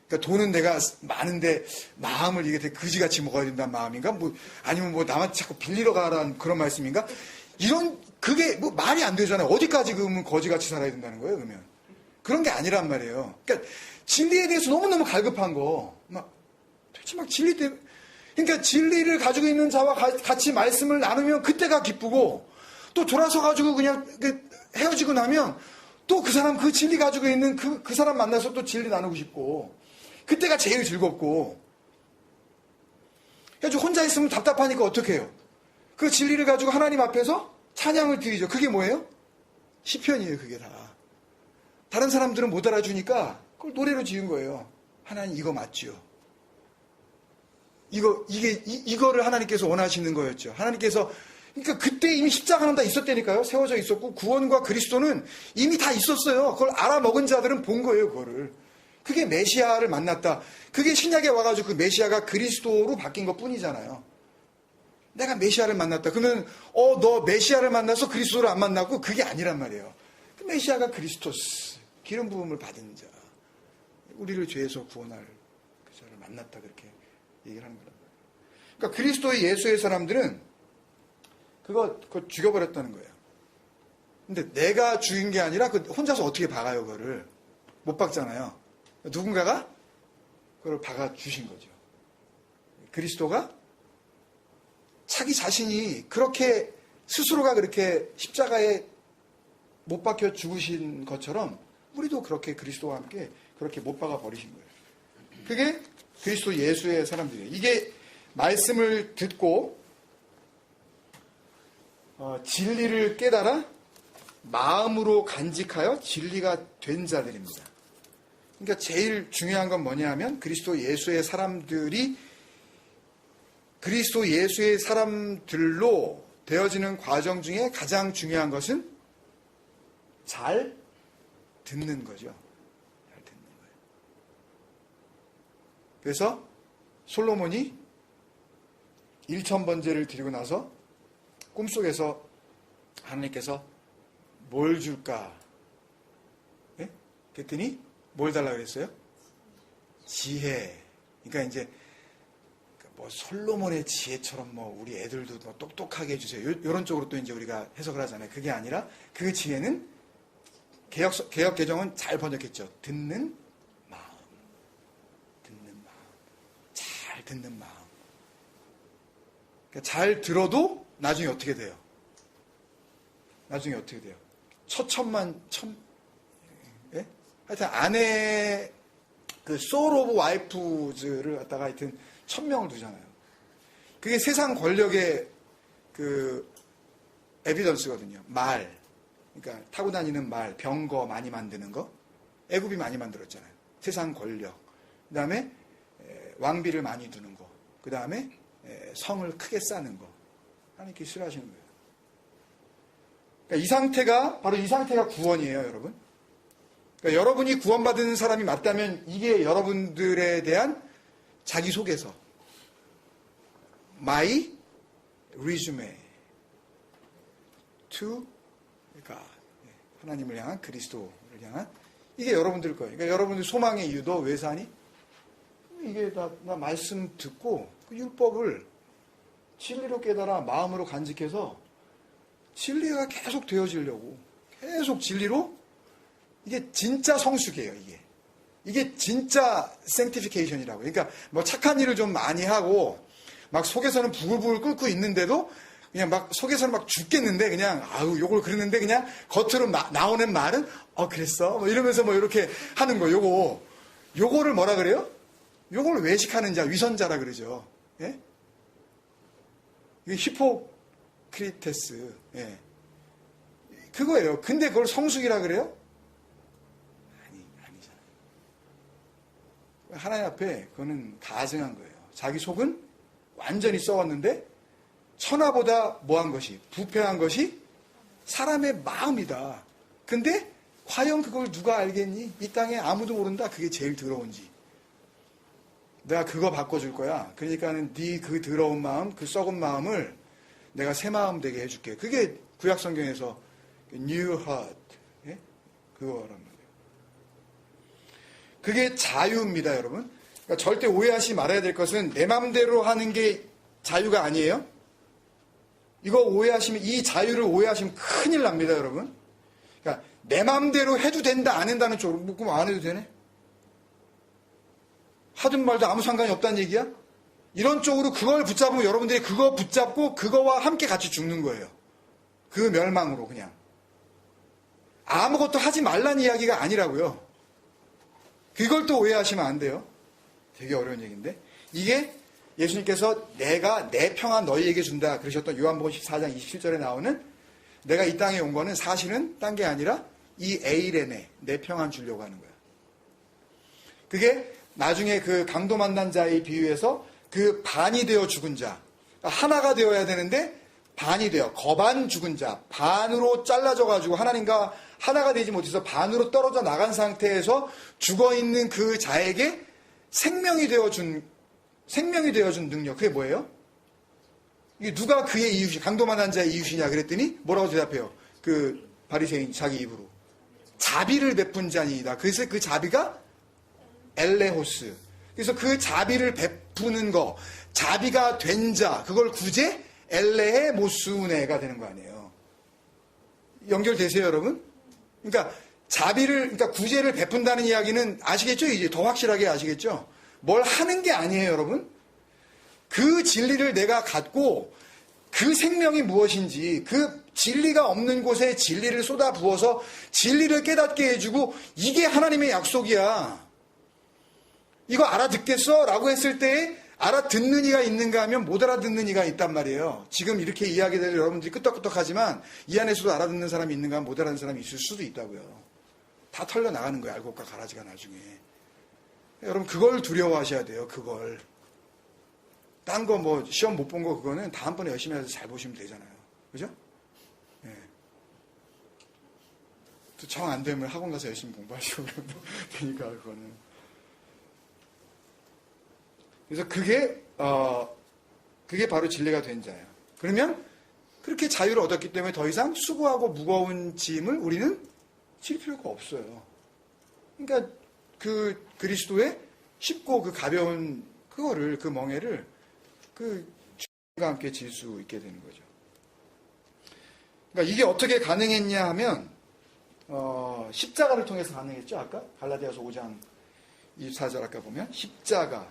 그러니까 돈은 내가 많은데 마음을 이게 되게 그지같이 먹어야 된다는 마음인가? 아니면 남한테 자꾸 빌리러 가라는 그런 말씀인가? 그게 말이 안 되잖아요. 어디까지 그러면 거지같이 살아야 된다는 거예요, 그러면. 그런 게 아니란 말이에요. 그러니까 진리에 대해서 너무너무 갈급한 거. 도대체 진리 때문에. 그러니까 진리를 가지고 있는 자와 같이 말씀을 나누면 그때가 기쁘고 또 돌아서 가지고 그냥 헤어지고 나면 또 그 사람 그 진리 가지고 있는 그 사람 만나서 또 진리 나누고 싶고 그때가 제일 즐겁고 그래서 혼자 있으면 답답하니까 어떻게 해요? 그 진리를 가지고 하나님 앞에서 찬양을 드리죠. 그게 뭐예요? 시편이에요. 그게 다. 다른 사람들은 못 알아주니까 그걸 노래로 지은 거예요. 하나님 이거 맞죠? 이거를 하나님께서 원하시는 거였죠. 하나님께서 그러니까 그때 이미 십자가는 다 있었다니까요. 세워져 있었고 구원과 그리스도는 이미 다 있었어요. 그걸 알아먹은 자들은 본 거예요. 그거를. 그게 메시아를 만났다. 그게 신약에 와가지고 그 메시아가 그리스도로 바뀐 것 뿐이잖아요. 내가 메시아를 만났다. 그러면 너 메시아를 만나서 그리스도를 안 만나고 그게 아니란 말이에요. 그 메시아가 그리스토스. 기름 부음을 받은 자. 우리를 죄에서 구원할 그 자를 만났다. 그렇게 얘기를 하는 거란 말이에요. 그러니까 그리스도의 예수의 사람들은 그거 죽여버렸다는 거예요. 근데 내가 죽인 게 아니라 혼자서 어떻게 박아요, 그거를. 못 박잖아요. 누군가가 그걸 박아주신 거죠. 그리스도가 자기 자신이 그렇게 스스로가 그렇게 십자가에 못 박혀 죽으신 것처럼 우리도 그렇게 그리스도와 함께 그렇게 못 박아 버리신 거예요. 그게 그리스도 예수의 사람들이에요. 이게 말씀을 듣고 진리를 깨달아 마음으로 간직하여 진리가 된 자들입니다. 그러니까 제일 중요한 건 뭐냐 하면 그리스도 예수의 사람들이 그리스도 예수의 사람들로 되어지는 과정 중에 가장 중요한 것은 잘 듣는 거죠. 잘 듣는 거예요. 그래서 솔로몬이 1000번제를 드리고 나서 꿈속에서 하나님께서 뭘 줄까? 예? 그랬더니 뭘 달라고 그랬어요? 지혜. 그러니까 이제 뭐 솔로몬의 지혜처럼 뭐 우리 애들도 뭐 똑똑하게 해주세요. 이런 쪽으로 또 이제 우리가 해석을 하잖아요. 그게 아니라 그 지혜는 개역 개정은 잘 번역했죠. 듣는 마음. 잘 듣는 마음. 그러니까 잘 들어도 나중에 어떻게 돼요? 예? 하여튼 아내 그 소울 오브 와이프즈를 갖다가 하여튼 1000명을 두잖아요. 그게 세상 권력의 그 에비던스거든요. 말. 그러니까 타고 다니는 말, 병거 많이 만드는 거. 애굽이 많이 만들었잖아요. 세상 권력. 그 다음에 왕비를 많이 두는 거. 그 다음에 성을 크게 쌓는 거. 하나님께 싫어하시는 거예요. 그러니까 바로 이 상태가 구원이에요, 여러분. 그러니까 여러분이 구원받은 사람이 맞다면 이게 여러분들에 대한 자기소개서. My resume to God. 하나님을 향한 그리스도를 향한 이게 여러분들 거예요. 그러니까 여러분들 소망의 이유도 왜 사니? 이게 나 말씀 듣고 그 율법을 진리로 깨달아 마음으로 간직해서 진리가 계속 되어지려고 계속 진리로 이게 진짜 성숙이에요. 이게 진짜 sanctification이라고. 그러니까 뭐 착한 일을 좀 많이 하고 막 속에서는 부글부글 끓고 있는데도 그냥 막 속에서는 막 죽겠는데 그냥 요걸 그랬는데 그냥 겉으로 나오는 말은 그랬어 뭐 이러면서 뭐 이렇게 하는 거. 요거를 뭐라 그래요? 요걸 외식하는 자, 위선자라 그러죠. 예? 이게 히포크리테스. 예. 그거예요. 근데 그걸 성숙이라 그래요? 아니잖아요. 하나님 앞에 그거는 가증한 거예요. 자기 속은 완전히 썩었는데 천하보다 뭐한 것이, 부패한 것이 사람의 마음이다. 근데 과연 그걸 누가 알겠니? 이 땅에 아무도 모른다. 그게 제일 더러운지. 내가 그거 바꿔줄 거야. 그러니까는 네 그 더러운 마음, 그 썩은 마음을 내가 새 마음 되게 해줄게. 그게 구약 성경에서 New Heart, 예? 그거란 말이에요. 그게 자유입니다, 여러분. 그러니까 절대 오해하지 말아야 될 것은 내 마음대로 하는 게 자유가 아니에요. 이 자유를 오해하시면 큰일 납니다, 여러분. 그러니까 내 마음대로 해도 된다, 안 한다는 쪽으로 묶으면 안 해도 되네? 하든 말든 아무 상관이 없다는 얘기야? 이런 쪽으로 그걸 붙잡으면 여러분들이 그거 붙잡고 그거와 함께 같이 죽는 거예요. 그 멸망으로 그냥. 아무것도 하지 말라는 이야기가 아니라고요. 그걸 또 오해하시면 안 돼요. 되게 어려운 얘기인데. 이게 예수님께서 내가 내 평안 너희에게 준다 그러셨던 요한복음 14장 27절에 나오는 내가 이 땅에 온 거는 사실은 딴 게 아니라 이 에이레네 내 평안 주려고 하는 거야. 그게 나중에 그 강도 만난 자의 비유에서 그 반이 되어 죽은 자, 하나가 되어야 되는데 반이 되어 거반 죽은 자, 반으로 잘라져 가지고 하나님과 하나가 되지 못해서 반으로 떨어져 나간 상태에서 죽어 있는 그 자에게 생명이 되어준 능력. 그게 뭐예요? 이게 누가 그의 이웃이, 강도 만난 자의 이웃이냐 그랬더니 뭐라고 대답해요? 그 바리새인 자기 입으로. 자비를 베푼 자니이다. 그래서 그 자비가 엘레호스. 그래서 그 자비를 베푸는 거, 자비가 된 자, 그걸 구제 엘레의 모스우네가 되는 거 아니에요. 연결되세요, 여러분? 그러니까 그러니까 구제를 베푼다는 이야기는 아시겠죠? 이제 더 확실하게 아시겠죠? 뭘 하는 게 아니에요, 여러분. 그 진리를 내가 갖고 그 생명이 무엇인지 그 진리가 없는 곳에 진리를 쏟아 부어서 진리를 깨닫게 해주고 이게 하나님의 약속이야. 이거 알아듣겠어? 라고 했을 때 알아듣는 이가 있는가 하면 못 알아듣는 이가 있단 말이에요. 지금 이렇게 이야기들 여러분들이 끄떡끄떡하지만 이 안에서도 알아듣는 사람이 있는가 하면 못 알아듣는 사람이 있을 수도 있다고요. 다 털려나가는 거예요. 알곡과 가라지가 나중에. 여러분 그걸 두려워하셔야 돼요. 그걸. 딴 거 뭐 시험 못 본 거 그거는 다음번에 열심히 해서 잘 보시면 되잖아요. 그죠? 예. 또 정 안 되면 학원 가서 열심히 공부하시고 그러면 되니까 그거는. 그래서 그게 바로 진리가 된 자예요. 그러면 그렇게 자유를 얻었기 때문에 더 이상 수고하고 무거운 짐을 우리는 질 필요가 없어요. 그러니까 그 그리스도의 쉽고 그 가벼운 그거를, 그 멍에를 그 주님과 함께 질 수 있게 되는 거죠. 그러니까 이게 어떻게 가능했냐 하면 십자가를 통해서 가능했죠. 아까 갈라디아서 5장 24절 아까 보면 십자가,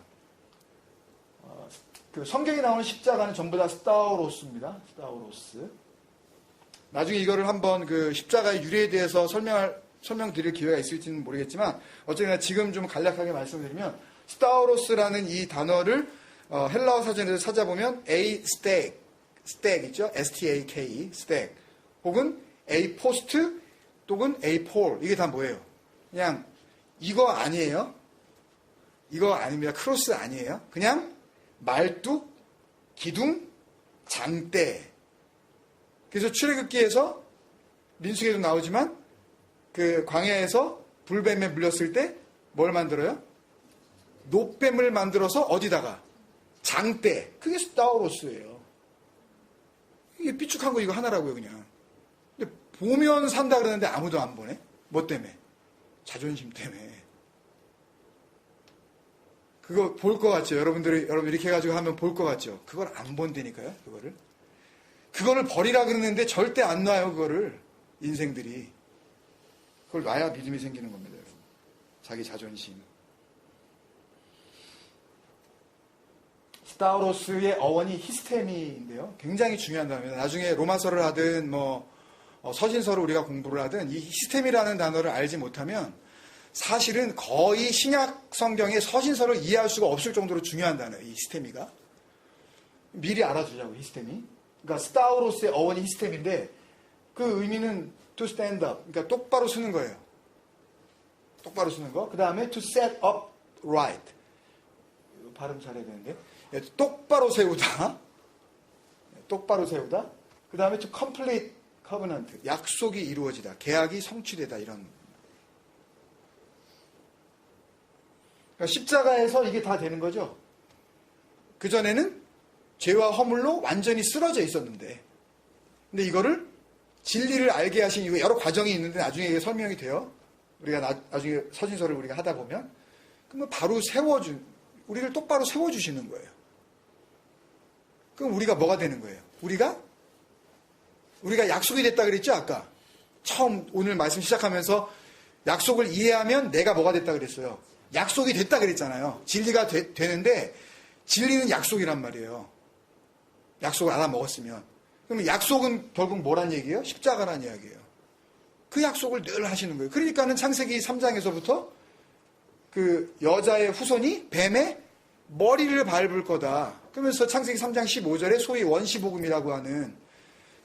그 성경에 나오는 십자가는 전부 다 스타우로스입니다. 스타우로스. 나중에 이거를 한번 그 십자가의 유래에 대해서 설명드릴 기회가 있을지는 모르겠지만 어쨌거나 지금 좀 간략하게 말씀드리면 스타우로스라는 이 단어를 헬라어 사전에서 찾아보면 A 스택 있죠? STAK 스택 혹은 A 포스트 또는 A 폴, 이게 다 뭐예요? 그냥 이거 아니에요. 이거 아닙니다. 크로스 아니에요. 그냥 말뚝, 기둥, 장대. 그래서 출애굽기에서 민수기에도 나오지만 그 광야에서 불뱀에 물렸을 때 뭘 만들어요? 노뱀을 만들어서 어디다가? 장대. 그게 스타우로스예요. 이게 삐죽한 거 이거 하나라고요, 그냥. 근데 보면 산다 그러는데 아무도 안 보네? 뭐 때문에? 자존심 때문에. 그거 볼 것 같죠? 여러분 이렇게 해가지고 하면 볼 것 같죠? 그걸 안 본다니까요, 그거를 버리라 그러는데 절대 안 놔요, 그거를. 인생들이. 그걸 놔야 믿음이 생기는 겁니다, 여러분. 자기 자존심. 스타우로스의 어원이 히스테미인데요. 굉장히 중요한 단어입니다. 나중에 로마서를 하든 서신서를 우리가 공부를 하든 이 히스테미라는 단어를 알지 못하면 사실은 거의 신약 성경의 서신서를 이해할 수가 없을 정도로 중요한 단어예요. 이 히스테미가. 미리 알아주자고, 히스테미. 그러니까 스타우로스의 어원이 히스테미인데 그 의미는 to stand up, 그러니까 똑바로 서는 거예요. 똑바로 서는 거. 그 다음에 to set up right. 발음 잘해야 되는데. 똑바로 세우다. 똑바로 세우다. 그 다음에 to complete covenant. 약속이 이루어지다. 계약이 성취되다. 이런. 그러니까 십자가에서 이게 다 되는 거죠. 그전에는 죄와 허물로 완전히 쓰러져 있었는데, 근데 이거를 진리를 알게 하신 이후에 여러 과정이 있는데 나중에 이게 설명이 돼요. 우리가 나중에 서신서를 우리가 하다 보면, 그러면 바로 우리를 똑바로 세워주시는 거예요. 그럼 우리가 뭐가 되는 거예요? 우리가 약속이 됐다 그랬죠, 아까. 처음 오늘 말씀 시작하면서 약속을 이해하면 내가 뭐가 됐다 그랬어요. 약속이 됐다 그랬잖아요. 진리가 되는데 진리는 약속이란 말이에요. 약속을 알아먹었으면. 그러면 약속은 결국 뭐란 얘기예요? 십자가란 이야기예요. 그 약속을 늘 하시는 거예요. 그러니까는 창세기 3장에서부터 그 여자의 후손이 뱀의 머리를 밟을 거다. 그러면서 창세기 3장 15절에 소위 원시복음이라고 하는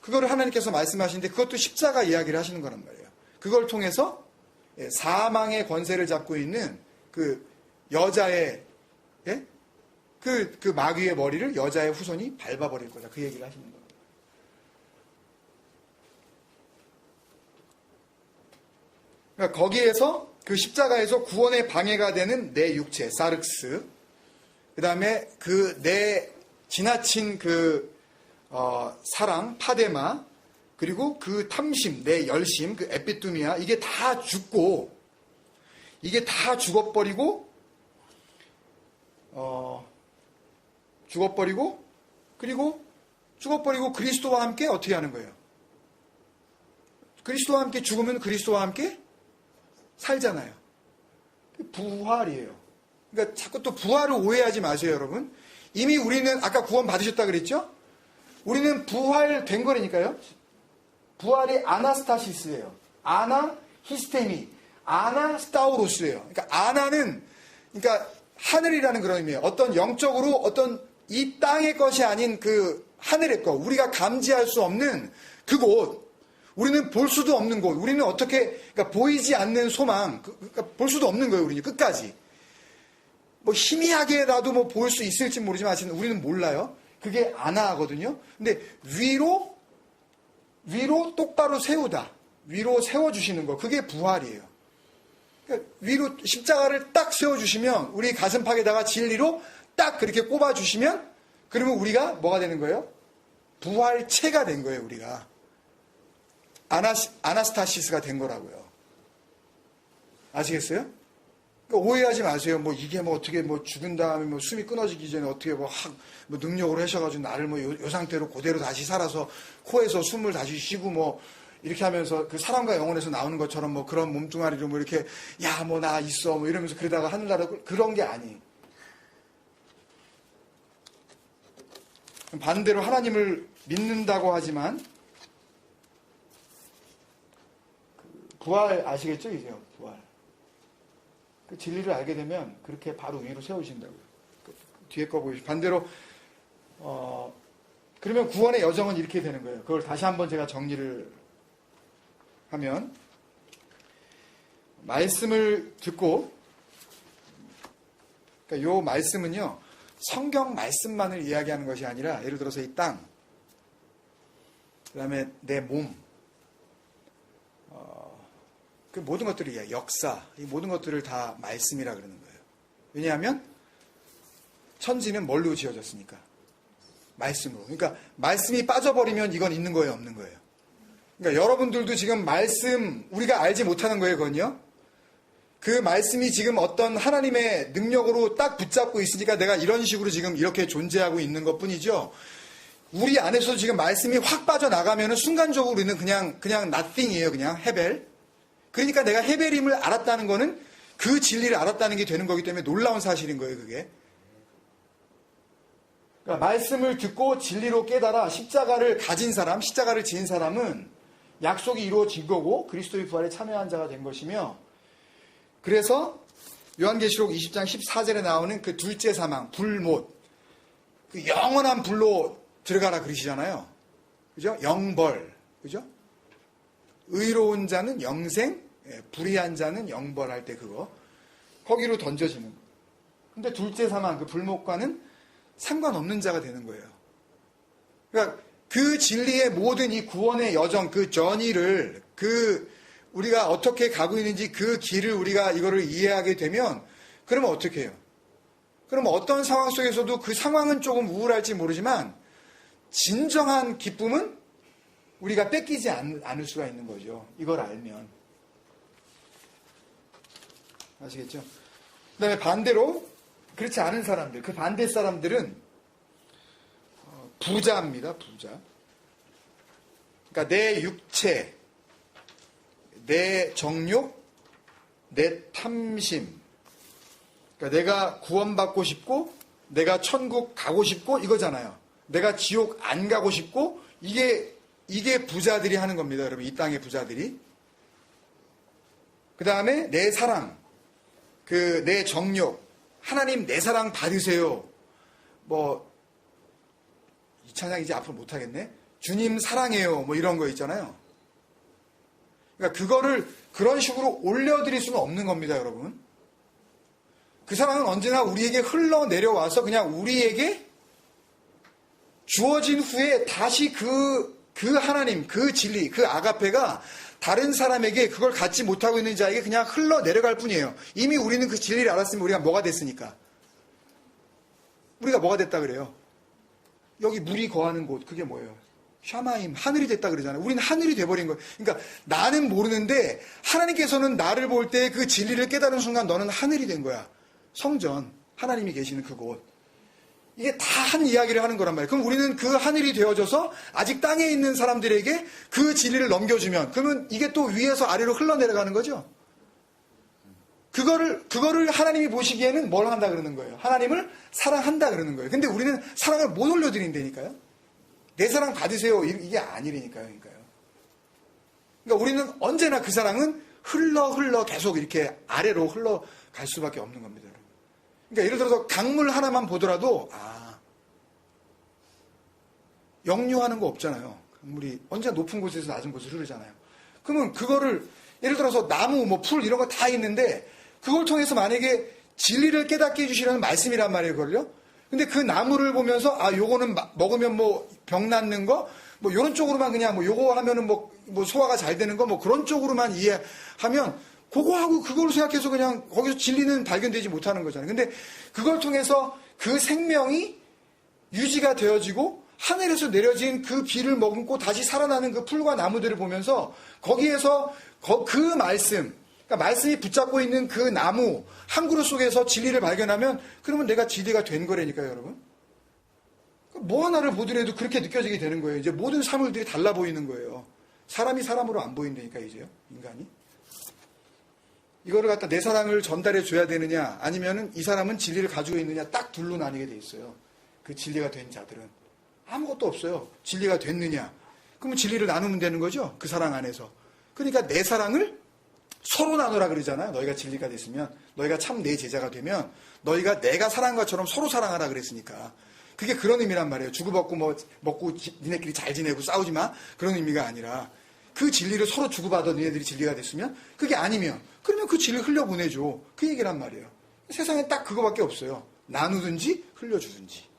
그거를 하나님께서 말씀하시는데 그것도 십자가 이야기를 하시는 거란 말이에요. 그걸 통해서 사망의 권세를 잡고 있는 그 여자의 그 마귀의 머리를 여자의 후손이 밟아버릴 거다. 그 얘기를 하시는 겁니다. 그러니까 거기에서 그 십자가에서 구원의 방해가 되는 내 육체, 사르크스, 그 다음에 그 내 지나친 그 사랑, 파데마, 그리고 그 탐심, 내 열심, 그 에피뚜미아, 이게 다 죽고, 이게 다 죽어버리고, 그리고 그리스도와 함께 어떻게 하는 거예요? 그리스도와 함께 죽으면 그리스도와 함께 살잖아요. 부활이에요. 그러니까 자꾸 또 부활을 오해하지 마세요, 여러분. 이미 우리는 아까 구원 받으셨다 그랬죠? 우리는 부활된 거라니까요. 부활이 아나스타시스예요. 아나 히스테미, 아나 스타우로스예요. 그러니까 아나는 그러니까 하늘이라는 그런 의미예요. 어떤 영적으로 어떤 이 땅의 것이 아닌 그 하늘의 것, 우리가 감지할 수 없는 그곳, 우리는 볼 수도 없는 곳, 우리는 어떻게 그러니까 보이지 않는 소망, 그러니까 볼 수도 없는 거예요. 우리는 끝까지. 뭐 희미하게라도 뭐 볼 수 있을지 모르지만 우리는 몰라요. 그게 아나거든요. 근데 위로 똑바로 세우다. 위로 세워주시는 거. 그게 부활이에요. 그러니까 위로 십자가를 딱 세워주시면 우리 가슴팍에다가 진리로 딱 그렇게 꼽아주시면 그러면 우리가 뭐가 되는 거예요? 부활체가 된 거예요, 우리가. 아나스타시스가 된 거라고요. 아시겠어요? 그러니까 오해하지 마세요. 뭐 이게 뭐 어떻게 뭐 죽은 다음에 뭐 숨이 끊어지기 전에 어떻게 뭐 능력으로 하셔가지고 나를 뭐 요 상태로 그대로 다시 살아서 코에서 숨을 다시 쉬고 뭐 이렇게 하면서 그 사람과 영혼에서 나오는 것처럼 뭐 그런 몸뚱아리로 뭐 이렇게 야 뭐 나 있어 뭐 이러면서 그러다가 하늘나라 그런 게 아니. 반대로 하나님을 믿는다고 하지만 부활 아시겠죠? 이제요. 부활. 그 진리를 알게 되면 그렇게 바로 위로 세우신다고요. 뒤에 거 보시죠. 반대로 그러면 구원의 여정은 이렇게 되는 거예요. 그걸 다시 한번 제가 정리를 하면 말씀을 듣고 그러니까 요 말씀은요. 성경 말씀만을 이야기하는 것이 아니라 예를 들어서 이 땅 그다음에 내 몸 그 모든 것들이 역사 이 모든 것들을 다 말씀이라 그러는 거예요. 왜냐하면 천지는 뭘로 지어졌습니까? 말씀으로. 그러니까 말씀이 빠져버리면 이건 있는 거예요, 없는 거예요. 그러니까 여러분들도 지금 말씀 우리가 알지 못하는 거예요, 그건요. 그 말씀이 지금 어떤 하나님의 능력으로 딱 붙잡고 있으니까 내가 이런 식으로 지금 이렇게 존재하고 있는 것뿐이죠. 우리 안에서 지금 말씀이 확 빠져나가면은 순간적으로 우리는 그냥 nothing이에요, 그냥 헤벨. 그러니까 내가 헤벨임을 알았다는 거는 그 진리를 알았다는 게 되는 거기 때문에 놀라운 사실인 거예요, 그게. 그러니까 말씀을 듣고 진리로 깨달아 십자가를 가진 사람, 십자가를 지은 사람은 약속이 이루어진 거고 그리스도의 부활에 참여한 자가 된 것이며 그래서 요한계시록 20장 14절에 나오는 그 둘째 사망, 불못, 그 영원한 불로 들어가라 그러시잖아요. 그죠? 영벌, 그죠? 의로운 자는 영생, 불의한 자는 영벌할 때 그거 거기로 던져지는 거예요. 근데 둘째 사망, 그 불못과는 상관없는 자가 되는 거예요. 그러니까 그 진리의 모든 이 구원의 여정, 그 전의를 우리가 어떻게 가고 있는지 그 길을 우리가 이거를 이해하게 되면 그러면 어떻게 해요? 그러면 어떤 상황 속에서도 그 상황은 조금 우울할지 모르지만 진정한 기쁨은 우리가 뺏기지 않을 수가 있는 거죠. 이걸 알면. 아시겠죠? 그 다음에 반대로 그렇지 않은 사람들, 그 반대 사람들은 부자입니다. 부자. 그러니까 내 육체, 내 정욕, 내 탐심. 그러니까 내가 구원받고 싶고 내가 천국 가고 싶고 이거잖아요. 내가 지옥 안 가고 싶고 이게 부자들이 하는 겁니다. 여러분, 이 땅의 부자들이. 그 다음에 내 사랑, 내 정욕, 하나님 내 사랑 받으세요. 뭐 이 찬양 이제 앞으로 못하겠네. 주님 사랑해요. 뭐 이런 거 있잖아요. 그러니까 그거를 그런 식으로 올려드릴 수는 없는 겁니다, 여러분. 그 사랑은 언제나 우리에게 흘러내려와서 그냥 우리에게 주어진 후에 다시 그 하나님, 그 진리, 그 아가페가 다른 사람에게 그걸 갖지 못하고 있는 자에게 그냥 흘러내려갈 뿐이에요. 이미 우리는 그 진리를 알았으면 우리가 뭐가 됐으니까. 우리가 뭐가 됐다 그래요? 여기 물이 거하는 곳, 그게 뭐예요? 샤마임, 하늘이 됐다 그러잖아요. 우리는 하늘이 돼버린 거예요. 그러니까 나는 모르는데 하나님께서는 나를 볼 때 그 진리를 깨달은 순간 너는 하늘이 된 거야. 성전, 하나님이 계시는 그곳. 이게 다 한 이야기를 하는 거란 말이에요. 그럼 우리는 그 하늘이 되어져서 아직 땅에 있는 사람들에게 그 진리를 넘겨주면 그러면 이게 또 위에서 아래로 흘러내려가는 거죠. 그거를 하나님이 보시기에는 뭘 한다 그러는 거예요. 하나님을 사랑한다 그러는 거예요. 근데 우리는 사랑을 못 올려드린다니까요. 내 사랑 받으세요. 이게 아니라니까요. 그러니까 우리는 언제나 그 사랑은 흘러 계속 이렇게 아래로 흘러갈 수밖에 없는 겁니다. 그러니까 예를 들어서 강물 하나만 보더라도 역류하는 거 없잖아요. 강물이 언제나 높은 곳에서 낮은 곳으로 흐르잖아요. 그러면 그거를 예를 들어서 나무, 뭐 풀 이런 거 다 있는데 그걸 통해서 만약에 진리를 깨닫게 해주시라는 말씀이란 말이에요, 그걸요. 근데 그 나무를 보면서 요거는 먹으면 뭐 병 낫는 거, 뭐 이런 쪽으로만 그냥 뭐 요거 하면은 뭐 소화가 잘 되는 거, 뭐 그런 쪽으로만 이해하면 그거 하고 그걸 생각해서 그냥 거기서 진리는 발견되지 못하는 거잖아요. 근데 그걸 통해서 그 생명이 유지가 되어지고 하늘에서 내려진 그 비를 머금고 다시 살아나는 그 풀과 나무들을 보면서 거기에서 그 말씀, 그러니까 말씀이 붙잡고 있는 그 나무 한 그루 속에서 진리를 발견하면 그러면 내가 진리가 된 거라니까요, 여러분. 뭐 하나를 보더라도 그렇게 느껴지게 되는 거예요. 이제 모든 사물들이 달라 보이는 거예요. 사람이 사람으로 안 보인다니까, 이제요, 인간이. 이거를 갖다 내 사랑을 전달해 줘야 되느냐, 아니면은 이 사람은 진리를 가지고 있느냐, 딱 둘로 나뉘게 돼 있어요. 그 진리가 된 자들은. 아무것도 없어요. 진리가 됐느냐. 그러면 진리를 나누면 되는 거죠. 그 사랑 안에서. 그러니까 내 사랑을 서로 나누라 그러잖아요. 너희가 진리가 됐으면, 너희가 참 내 제자가 되면 너희가 내가 사랑한 것처럼 서로 사랑하라 그랬으니까. 그게 그런 의미란 말이에요. 주고받고 먹고 니네끼리 잘 지내고 싸우지 마. 그런 의미가 아니라 그 진리를 서로 주고받아 니네들이 진리가 됐으면, 그게 아니면 그러면 그 진리를 흘려보내줘. 그 얘기란 말이에요. 세상에 딱 그거밖에 없어요. 나누든지 흘려주든지.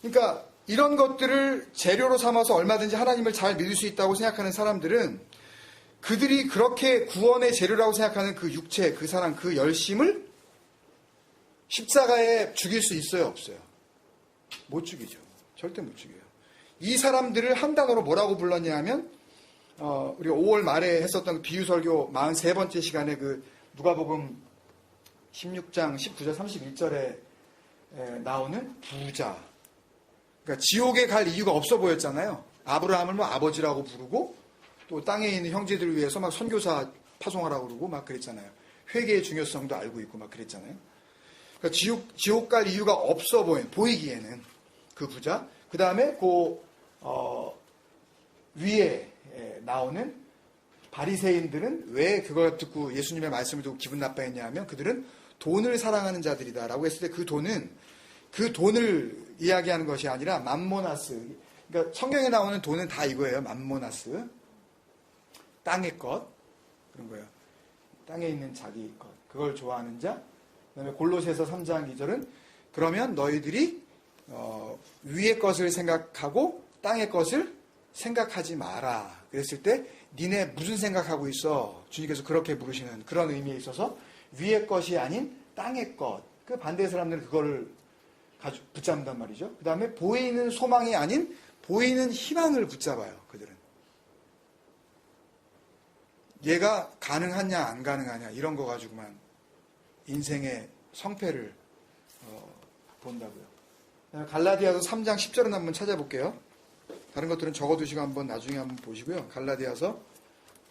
그러니까 이런 것들을 재료로 삼아서 얼마든지 하나님을 잘 믿을 수 있다고 생각하는 사람들은 그들이 그렇게 구원의 재료라고 생각하는 그 육체, 그 사랑, 그 열심을 십자가에 죽일 수 있어요, 없어요? 못 죽이죠. 절대 못 죽여요. 이 사람들을 한 단어로 뭐라고 불렀냐 하면, 우리 5월 말에 했었던 그 비유설교 43번째 시간에 그 누가복음 16장 19절 31절에 나오는 부자. 그러니까 지옥에 갈 이유가 없어 보였잖아요. 아브라함을 뭐 아버지라고 부르고 또 땅에 있는 형제들을 위해서 막 선교사 파송하라고 그러고 막 그랬잖아요. 회개의 중요성도 알고 있고 막 그랬잖아요. 그러니까 지옥 갈 이유가 없어 보이기에는 그 부자. 그 다음에 위에 나오는 바리새인들은 왜 그걸 듣고 예수님의 말씀을 듣고 기분 나빠했냐 하면 그들은 돈을 사랑하는 자들이다라고 했을 때 그 돈을 이야기하는 것이 아니라 맘모나스. 그러니까 성경에 나오는 돈은 다 이거예요. 맘모나스. 땅의 것. 그런 거예요. 땅에 있는 자기 것. 그걸 좋아하는 자. 그다음에 골로새서 3장 2절은 그러면 너희들이 위의 것을 생각하고 땅의 것을 생각하지 마라. 그랬을 때 니네 무슨 생각하고 있어? 주님께서 그렇게 부르시는 그런 의미에 있어서 위의 것이 아닌 땅의 것. 그 반대의 사람들은 그거를 붙잡는단 말이죠. 그 다음에 보이는 소망이 아닌 보이는 희망을 붙잡아요. 그들은. 얘가 가능하냐 안 가능하냐 이런 거 가지고만 인생의 성패를 본다고요. 갈라디아서 3장 10절은 한번 찾아볼게요. 다른 것들은 적어두시고 한번 나중에 한번 보시고요. 갈라디아서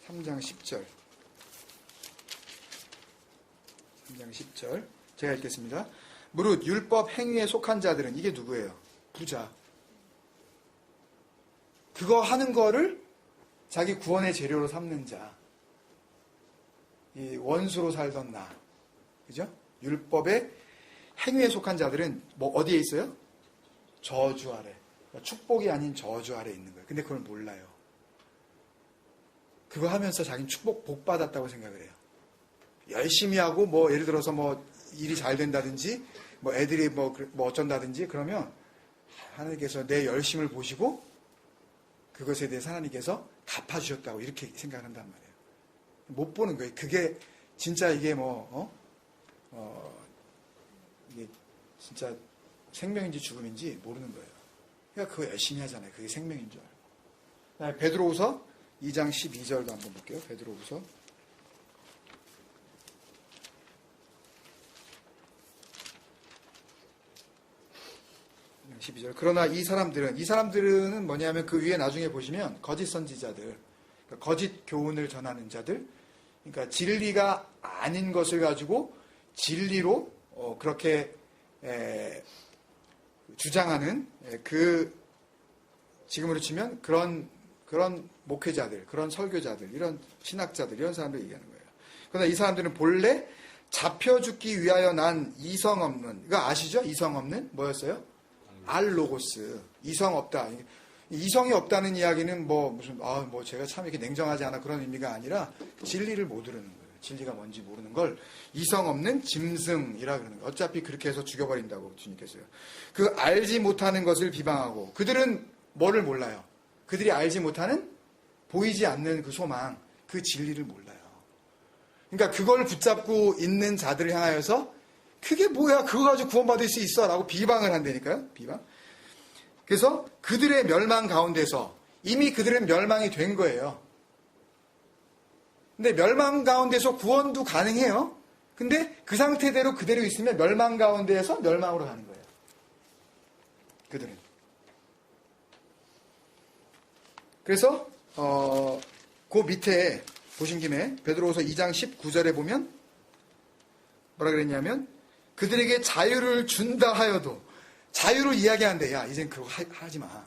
3장 10절. 3장 10절. 제가 읽겠습니다. 무릇 율법 행위에 속한 자들은 이게 누구예요? 부자. 그거 하는 거를 자기 구원의 재료로 삼는 자. 이 원수로 살던 나. 그죠? 율법의 행위에 속한 자들은 뭐 어디에 있어요? 저주 아래. 그러니까 축복이 아닌 저주 아래 있는 거예요. 근데 그걸 몰라요. 그거 하면서 자기는 복 받았다고 생각을 해요. 열심히 하고 뭐 예를 들어서 뭐 일이 잘 된다든지 뭐 애들이 뭐 어쩐다든지 그러면 하나님께서 내 열심을 보시고 그것에 대해서 하나님께서 갚아주셨다고 이렇게 생각한단 말이에요. 못 보는 거예요. 그게 진짜 이게 이게 진짜 생명인지 죽음인지 모르는 거예요. 그러니까 그거 열심히 하잖아요. 그게 생명인 줄 알고. 베드로후서 2장 12절도 한번 볼게요. 베드로후서 12절. 그러나 이 사람들은 뭐냐면 그 위에 나중에 보시면 거짓 선지자들, 그러니까 거짓 교훈을 전하는 자들, 그러니까 진리가 아닌 것을 가지고 진리로 그렇게 주장하는 그 지금으로 치면 그런 목회자들, 그런 설교자들, 이런 신학자들, 이런 사람들 얘기하는 거예요. 그러나 이 사람들은 본래 잡혀 죽기 위하여 난 이성 없는, 이거 아시죠? 이성 없는 뭐였어요? 알로고스. 이성 없다. 이성이 없다는 이야기는 제가 참 이렇게 냉정하지 않아 그런 의미가 아니라 진리를 못 들은 거예요. 진리가 뭔지 모르는 걸 이성 없는 짐승이라 그러는 거예요. 어차피 그렇게 해서 죽여버린다고 주님께서요. 그 알지 못하는 것을 비방하고 그들은 뭐를 몰라요? 그들이 알지 못하는 보이지 않는 그 소망, 그 진리를 몰라요. 그러니까 그걸 붙잡고 있는 자들을 향하여서 그게 뭐야? 그거 가지고 구원받을 수 있어? 라고 비방을 한다니까요. 비방. 그래서 그들의 멸망 가운데서 이미 그들은 멸망이 된 거예요. 근데 멸망 가운데서 구원도 가능해요. 근데 그 상태대로 그대로 있으면 멸망 가운데에서 멸망으로 가는 거예요. 그들은. 그래서 그 밑에 보신 김에 베드로후서 2장 19절에 보면 뭐라 그랬냐면 그들에게 자유를 준다 하여도 자유를 이야기하는데 야 이젠 그거 하지 마.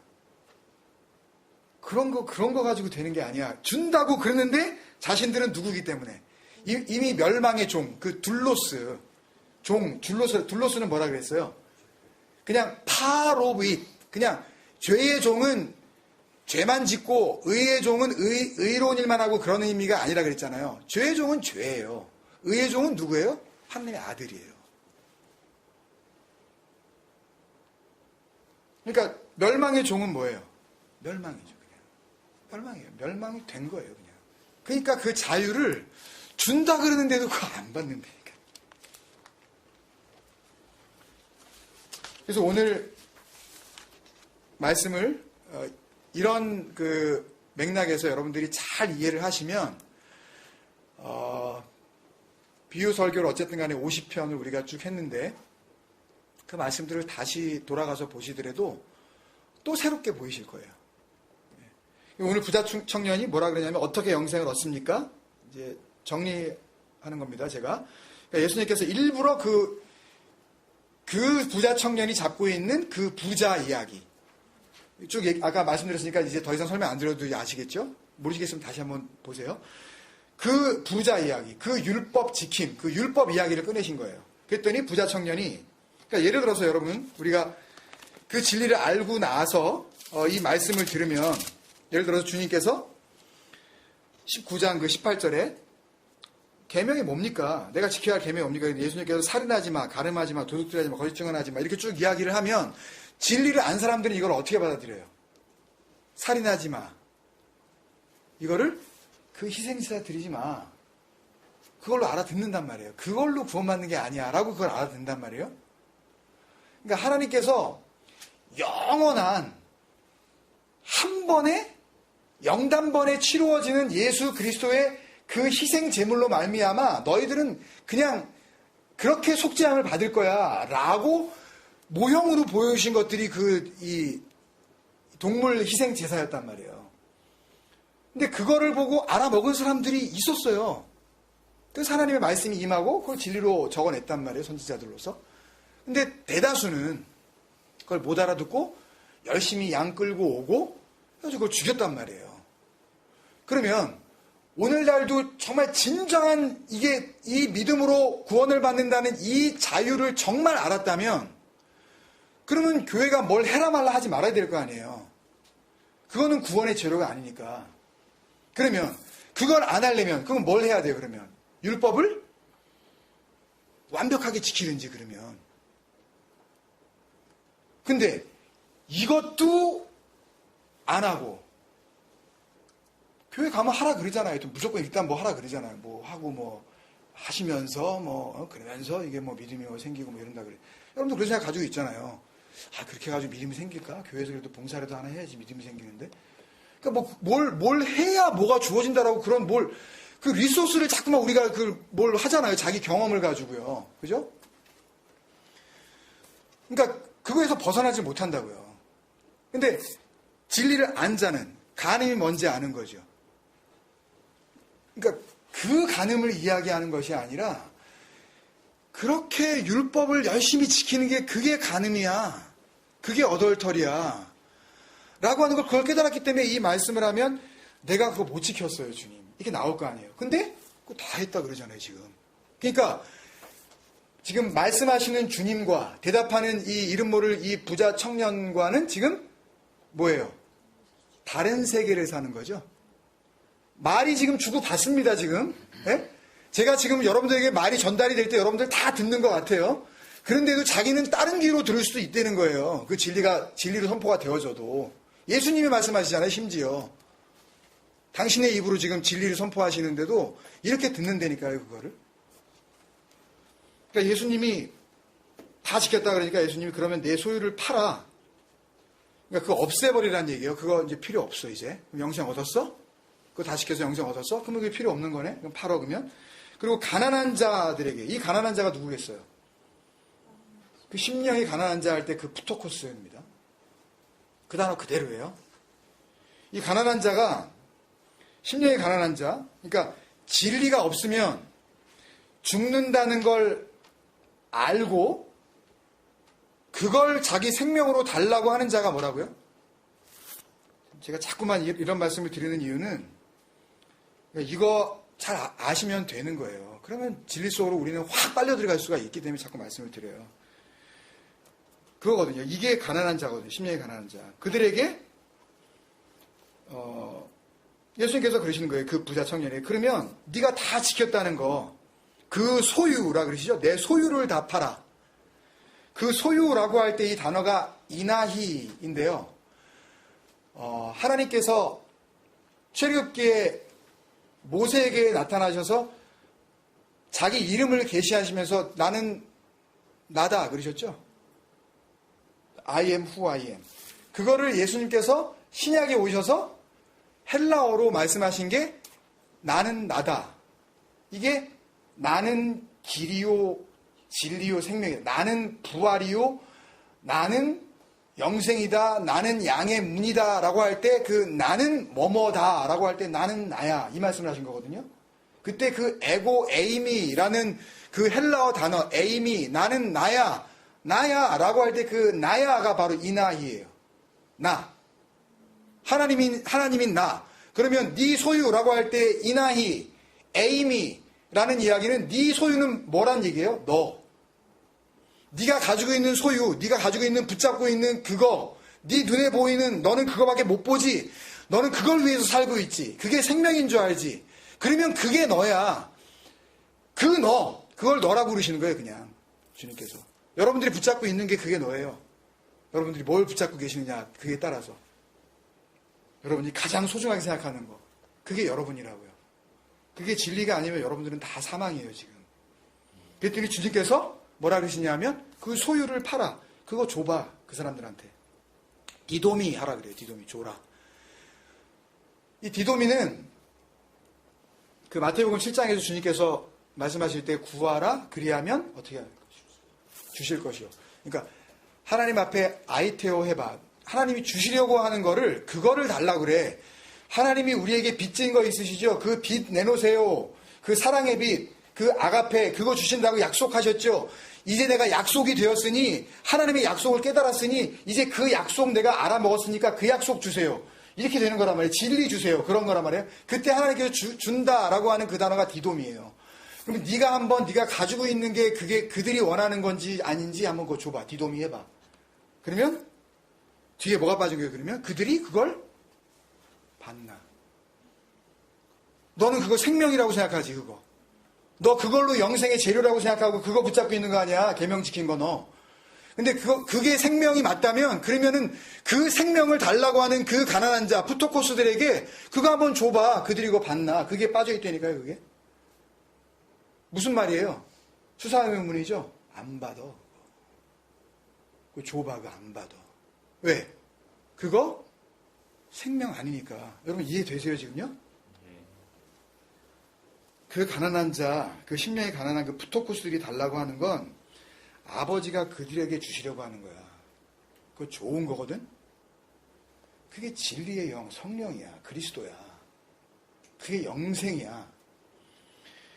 그런 거 가지고 되는 게 아니야. 준다고 그러는데 자신들은 누구기 때문에 이미 멸망의 종, 그 둘로스 종, 둘로스는 뭐라 그랬어요? 그냥 파로브잇, 그냥 죄의 종은 죄만 짓고 의의 종은 의로운 일만 하고 그런 의미가 아니라 그랬잖아요. 죄의 종은 죄예요. 의의 종은 누구예요? 하나님의 아들이에요. 그러니까 멸망의 종은 뭐예요? 멸망이죠. 그냥 멸망이에요. 멸망이 된 거예요. 그냥. 그러니까 그 자유를 준다 그러는데도 그거 안 받는다니까. 그래서 오늘 말씀을 이런 그 맥락에서 여러분들이 잘 이해를 하시면 비유 설교를 어쨌든 간에 50편을 우리가 쭉 했는데 그 말씀들을 다시 돌아가서 보시더라도 또 새롭게 보이실 거예요. 오늘 부자 청년이 뭐라 그러냐면 어떻게 영생을 얻습니까? 이제 정리하는 겁니다. 제가 그러니까 예수님께서 일부러 그 부자 청년이 잡고 있는 그 부자 이야기 쭉 아까 말씀드렸으니까 이제 더 이상 설명 안 드려도 아시겠죠? 모르시겠으면 다시 한번 보세요. 그 부자 이야기, 그 율법 지킴, 그 율법 이야기를 꺼내신 거예요. 그랬더니 부자 청년이 그러니까 예를 들어서 여러분 우리가 그 진리를 알고 나서 이 말씀을 들으면 예를 들어서 주님께서 19장 그 18절에 계명이 뭡니까? 내가 지켜야 할 계명이 뭡니까? 예수님께서 살인하지 마, 가늠하지 마, 도둑질하지 마, 거짓 증언하지 마 이렇게 쭉 이야기를 하면 진리를 안 사람들은 이걸 어떻게 받아들여요? 살인하지 마. 이거를 그 희생제사 드리지 마. 그걸로 알아듣는단 말이에요. 그걸로 구원받는 게 아니야 라고 그걸 알아듣는단 말이에요. 그러니까 하나님께서 영원한 한 번에 영단번에 치루어지는 예수 그리스도의 그 희생 제물로 말미암아 너희들은 그냥 그렇게 속죄함을 받을 거야 라고 모형으로 보여주신 것들이 이 동물 희생 제사였단 말이에요. 근데 그거를 보고 알아먹은 사람들이 있었어요. 그래서 하나님의 말씀이 임하고 그걸 진리로 적어냈단 말이에요. 선지자들로서. 근데 대다수는 그걸 못 알아듣고 열심히 양 끌고 오고 그래서 그걸 죽였단 말이에요. 그러면 오늘날도 정말 진정한 이 믿음으로 구원을 받는다는 이 자유를 정말 알았다면 그러면 교회가 뭘 해라 말라 하지 말아야 될 거 아니에요. 그거는 구원의 재료가 아니니까. 그러면 그걸 안 하려면 그건 뭘 해야 돼요? 그러면 율법을 완벽하게 지키든지 그러면. 근데 이것도 안 하고 교회 가면 하라 그러잖아요. 무조건 일단 뭐 하라 그러잖아요. 뭐 하고 뭐 하시면서 뭐 그러면서 이게 뭐 믿음이 생기고 뭐 이런다 그래. 여러분도 그런 생각 가지고 있잖아요. 아 그렇게 해가지고 믿음이 생길까? 교회에서 그래도 봉사라도 하나 해야지 믿음이 생기는데. 그러니까 뭐 뭘 해야 뭐가 주어진다라고 그런 그 리소스를 자꾸만 우리가 뭘 하잖아요. 자기 경험을 가지고요. 그죠? 그러니까 그거에서 벗어나지 못한다고요. 근데 진리를 안 자는 간음이 뭔지 아는 거죠. 그러니까 그 간음을 이야기하는 것이 아니라 그렇게 율법을 열심히 지키는 게 그게 간음이야. 그게 어덜터리야. 라고 하는 걸 그걸 깨달았기 때문에 이 말씀을 하면 내가 그거 못 지켰어요, 주님. 이게 나올 거 아니에요. 근데 그거 다 했다 그러잖아요, 지금. 그러니까 지금 말씀하시는 주님과 대답하는 이 이름 모를 이 부자 청년과는 지금 뭐예요? 다른 세계를 사는 거죠. 말이 지금 주고받습니다, 지금. 예? 제가 지금 여러분들에게 말이 전달이 될 때 여러분들 다 듣는 것 같아요. 그런데도 자기는 다른 귀로 들을 수도 있다는 거예요. 그 진리로 선포가 되어져도. 예수님이 말씀하시잖아요, 심지어. 당신의 입으로 지금 진리를 선포하시는데도 이렇게 듣는다니까요, 그거를. 그러니까 예수님이 다 지켰다 그러니까 예수님이 그러면 내 소유를 팔아. 그러니까 그거 없애버리라는 얘기예요. 그거 이제 필요 없어, 이제. 그럼 영생 얻었어? 그거 다 시켜서 영생 얻었어? 그러면 그게 필요 없는 거네? 그럼 팔어, 그러면. 그리고 가난한 자들에게, 이 가난한 자가 누구겠어요? 그 심령이 가난한 자 할 때 그 푸토코스입니다. 그 단어 그대로예요. 이 가난한 자가, 심령이 가난한 자, 그러니까 진리가 없으면 죽는다는 걸 알고 그걸 자기 생명으로 달라고 하는 자가 뭐라고요? 제가 자꾸만 이런 말씀을 드리는 이유는 이거 잘 아시면 되는 거예요. 그러면 진리 속으로 우리는 확 빨려 들어갈 수가 있기 때문에 자꾸 말씀을 드려요. 그거거든요. 이게 가난한 자거든요. 심령이 가난한 자. 그들에게 예수님께서 그러시는 거예요. 그 부자 청년이. 그러면 네가 다 지켰다는 거, 그 소유라 그러시죠. 내 소유를 다 팔아. 그 소유라고 할 때 이 단어가 이나히인데요. 하나님께서 출애굽기에 모세에게 나타나셔서 자기 이름을 계시하시면서 나는 나다 그러셨죠. I am who I am. 그거를 예수님께서 신약에 오셔서 헬라어로 말씀하신 게 나는 나다. 이게 나는 길이요 진리요 생명이다. 나는 부활이요 나는 영생이다. 나는 양의 문이다 라고 할 때 그 나는 뭐뭐다 라고 할 때 나는 나야 이 말씀을 하신 거거든요. 그때 그 에고 에이미라는 그 헬라어 단어 에이미 나는 나야 라고 할 때 그 나야가 바로 이나히예요. 나. 하나님인 나. 그러면 네 소유라고 할 때 이나히 에이미라는 이야기는 네 소유는 뭐란 얘기예요? 너. 네가 가지고 있는 소유, 네가 가지고 있는 붙잡고 있는 그거, 네 눈에 보이는 너는 그거밖에 못 보지. 너는 그걸 위해서 살고 있지. 그게 생명인 줄 알지. 그러면 그게 너야. 그걸 너라고 부르시는 거예요, 그냥. 주님께서. 여러분들이 붙잡고 있는 게 그게 너예요. 여러분들이 뭘 붙잡고 계시느냐, 그게 따라서. 여러분이 가장 소중하게 생각하는 거. 그게 여러분이라고요. 그게 진리가 아니면 여러분들은 다 사망이에요, 지금. 그랬더니 주님께서 뭐라 그러시냐면 그 소유를 팔아. 그거 줘봐. 그 사람들한테. 디도미 하라 그래요. 디도미 줘라. 이 디도미는 그 마태복음 7장에서 주님께서 말씀하실 때 구하라 그리하면 어떻게 주실 것이요. 그러니까 하나님 앞에 아이테오 해봐. 하나님이 주시려고 하는 거를 그거를 달라 그래. 하나님이 우리에게 빚진 거 있으시죠? 그 빚 내놓으세요. 그 사랑의 빚. 그 아가페 그거 주신다고 약속하셨죠. 이제 내가 약속이 되었으니 하나님의 약속을 깨달았으니 이제 그 약속 내가 알아먹었으니까 그 약속 주세요. 이렇게 되는 거란 말이에요. 진리 주세요. 그런 거란 말이에요. 그때 하나님께서 준다라고 하는 그 단어가 디돔이에요. 그러면 네가 한번 네가 가지고 있는 게 그게 그들이 원하는 건지 아닌지 한번 그거 줘봐. 디돔이 해봐. 그러면 뒤에 뭐가 빠진 거예요? 그러면 그들이 그걸 받나. 너는 그거 생명이라고 생각하지 그거. 너 그걸로 영생의 재료라고 생각하고 그거 붙잡고 있는 거 아니야. 계명 지킨 거 너. 근데 그게 생명이 맞다면 그러면은 그 생명을 달라고 하는 그 가난한 자 푸토코스들에게 그거 한번 줘봐. 그들이 그거 받나. 그게 빠져있다니까요. 그게. 무슨 말이에요? 수사의문이죠. 안 받아. 그거 줘봐. 그거 안 받아. 왜? 그거 생명 아니니까. 여러분 이해되세요 지금요? 그 가난한 자, 그 심령이 가난한 그 푸토코스들이 달라고 하는 건 아버지가 그들에게 주시려고 하는 거야. 그거 좋은 거거든? 그게 진리의 영, 성령이야. 그리스도야. 그게 영생이야.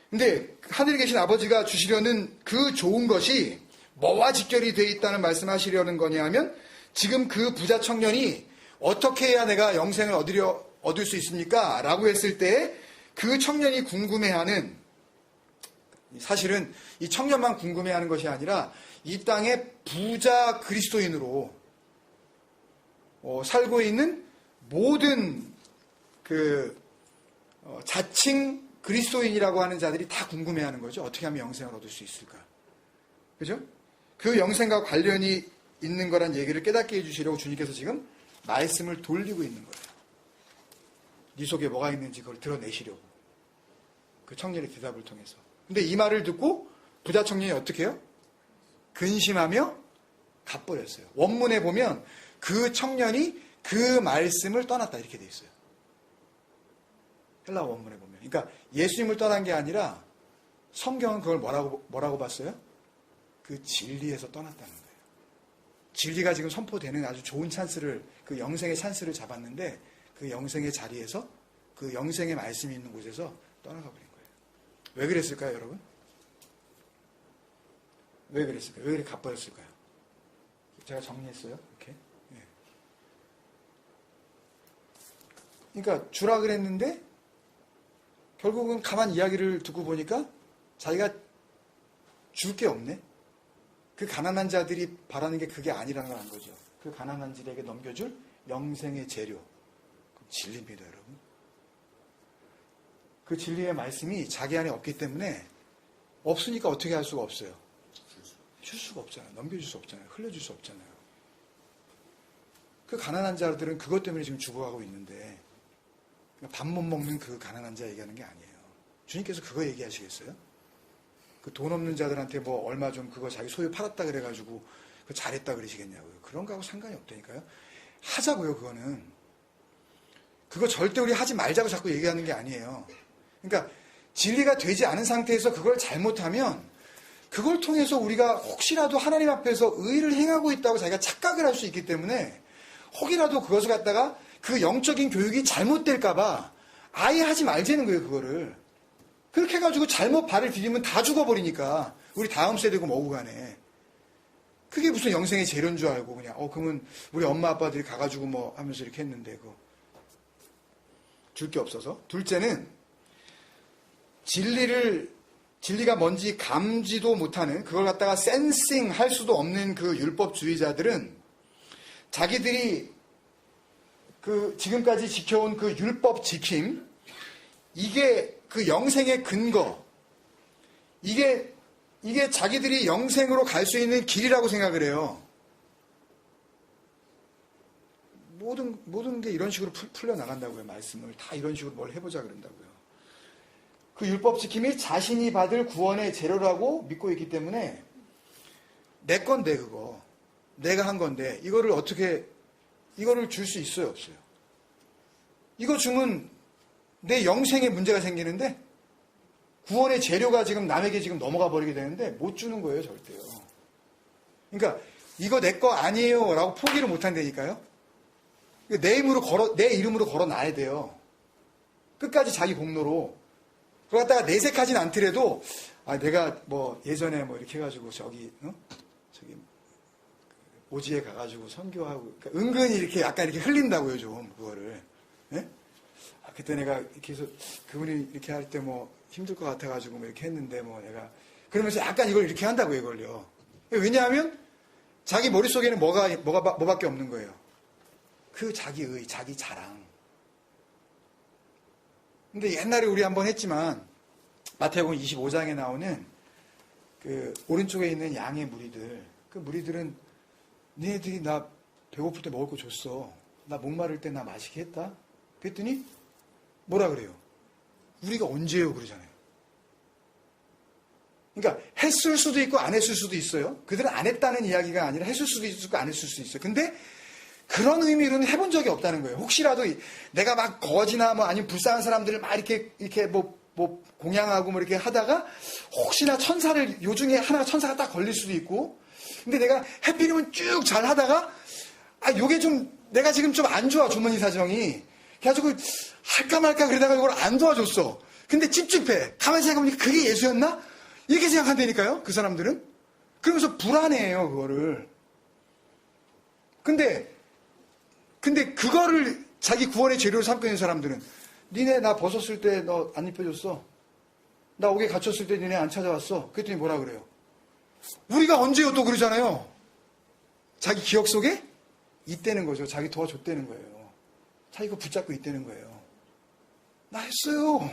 근데 하늘에 계신 아버지가 주시려는 그 좋은 것이 뭐와 직결이 되어 있다는 말씀하시려는 거냐 하면 지금 그 부자 청년이 어떻게 해야 내가 영생을 얻을 수 있습니까? 라고 했을 때 그 청년이 궁금해하는, 사실은 이 청년만 궁금해하는 것이 아니라 이 땅의 부자 그리스도인으로 살고 있는 모든 그 자칭 그리스도인이라고 하는 자들이 다 궁금해하는 거죠. 어떻게 하면 영생을 얻을 수 있을까? 그죠? 그 영생과 관련이 있는 거란 얘기를 깨닫게 해주시려고 주님께서 지금 말씀을 돌리고 있는 거예요. 네 속에 뭐가 있는지 그걸 드러내시려고. 그 청년의 대답을 통해서. 근데 이 말을 듣고 부자 청년이 어떻게 해요? 근심하며 갚버렸어요. 원문에 보면 그 청년이 그 말씀을 떠났다 이렇게 돼 있어요. 헬라어 원문에 보면. 그러니까 예수님을 떠난 게 아니라 성경은 그걸 뭐라고 봤어요? 그 진리에서 떠났다는 거예요. 진리가 지금 선포되는 아주 좋은 찬스를, 그 영생의 찬스를 잡았는데 그 영생의 자리에서, 그 영생의 말씀이 있는 곳에서 떠나가 버린 거예요. 왜 그랬을까요, 여러분? 왜 그랬을까요? 왜 그렇게 가버렸을까요? 제가 정리했어요. 이렇게. 예. 그러니까 주라 그랬는데 결국은 가만 이야기를 듣고 보니까 자기가 줄 게 없네. 그 가난한 자들이 바라는 게 그게 아니라는 걸 안 거죠. 그 가난한 자들에게 넘겨줄 영생의 재료. 그 진리입니다, 여러분. 그 진리의 말씀이 자기 안에 없기 때문에 없으니까 어떻게 할 수가 없어요. 줄 수가 없잖아요. 넘겨줄 수 없잖아요. 흘려줄 수 없잖아요. 그 가난한 자들은 그것 때문에 지금 죽어가고 있는데 밥 못 먹는 그 가난한 자 얘기하는 게 아니에요. 주님께서 그거 얘기하시겠어요? 그 돈 없는 자들한테 뭐 얼마 좀 그거 자기 소유 팔았다 그래가지고 그 잘했다 그러시겠냐고요. 그런 거하고 상관이 없다니까요. 하자고요, 그거는. 그거 절대 우리 하지 말자고 자꾸 얘기하는 게 아니에요. 그러니까 진리가 되지 않은 상태에서 그걸 잘못하면 그걸 통해서 우리가 혹시라도 하나님 앞에서 의를 행하고 있다고 자기가 착각을 할 수 있기 때문에 혹이라도 그것을 갖다가 그 영적인 교육이 잘못될까봐 아예 하지 말자는 거예요, 그거를. 그렇게 해가지고 잘못 발을 디디면 다 죽어버리니까 우리 다음 세대고 뭐고 간에. 그게 무슨 영생의 재료인 줄 알고 그냥 그러면 우리 엄마 아빠들이 가가지고 뭐 하면서 이렇게 했는데 그거 줄 게 없어서. 둘째는 진리가 뭔지 감지도 못하는, 그걸 갖다가 센싱 할 수도 없는 그 율법주의자들은 자기들이 그 지금까지 지켜온 그 율법 지킴, 이게 그 영생의 근거, 이게 자기들이 영생으로 갈 수 있는 길이라고 생각을 해요. 모든 게 이런 식으로 풀려나간다고요. 말씀을 다 이런 식으로 뭘 해보자 그런다고요. 그 율법 지킴이 자신이 받을 구원의 재료라고 믿고 있기 때문에 내 건데 그거 내가 한 건데 이거를 줄 수 있어요, 없어요? 이거 주면 내 영생에 문제가 생기는데 구원의 재료가 지금 남에게 지금 넘어가 버리게 되는데 못 주는 거예요, 절대요. 그러니까 이거 내 거 아니에요 라고 포기를 못 한다니까요. 내 이름으로 걸어놔야 돼요. 끝까지 자기 공로로. 그걸 갖다가 내색하진 않더라도 내가 뭐 예전에 뭐 이렇게 해가지고 저기 오지에 가가지고 선교하고, 그러니까 은근히 이렇게 약간 이렇게 흘린다고요, 좀 그거를. 예? 그때 내가 이렇게 해서 그분이 이렇게 할 때 뭐 힘들 것 같아가지고 뭐 이렇게 했는데 뭐 내가 그러면서 약간 이걸 이렇게 한다고요, 이걸요. 왜냐하면 자기 머릿속에는 뭐밖에 없는 거예요. 그 자기의, 자기 자랑. 근데 옛날에 우리 한번 했지만 마태복음 25장에 나오는 그 오른쪽에 있는 양의 무리들, 그 무리들은 니네들이 나 배고플 때 먹을 거 줬어. 나 목마를 때 나 마시게 했다. 그랬더니 뭐라 그래요? 우리가 언제요? 그러잖아요. 그러니까 했을 수도 있고 안 했을 수도 있어요. 그들은 안 했다는 이야기가 아니라 했을 수도 있고 안 했을 수도 있어요. 근데 그런 의미로는 해본 적이 없다는 거예요. 혹시라도 내가 막 거지나 뭐 아니면 불쌍한 사람들을 막 이렇게 뭐 공양하고 뭐 이렇게 하다가 혹시나 요 중에 하나가 천사가 딱 걸릴 수도 있고, 근데 내가 해피리면 쭉 잘 하다가 요게 좀 내가 지금 좀 안 좋아, 주머니 사정이. 그래가지고 할까 말까 그러다가 이걸 안 도와줬어. 근데 찝찝해. 가만히 생각해보니까 그게 예수였나? 이렇게 생각한다니까요, 그 사람들은. 그러면서 불안해해요, 그거를. 근데 그거를 자기 구원의 재료로 삼고 있는 사람들은 니네 나 벗었을 때 너 안 입혀줬어. 나 옥에 갇혔을 때 니네 안 찾아왔어. 그랬더니 뭐라 그래요? 우리가 언제요? 또 그러잖아요. 자기 기억 속에 있다는 거죠. 자기 도와줬다는 거예요. 자기가 붙잡고 있다는 거예요. 나 했어요.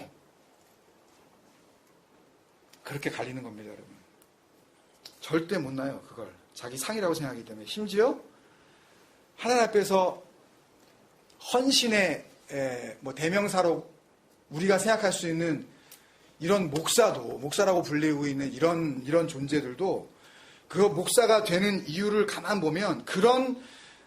그렇게 갈리는 겁니다, 여러분. 절대 못 나요, 그걸. 자기 상이라고 생각하기 때문에. 심지어 하나님 앞에서 헌신의 대명사로 우리가 생각할 수 있는 이런 목사라고 불리고 있는 이런 존재들도 그 목사가 되는 이유를 가만 보면 그런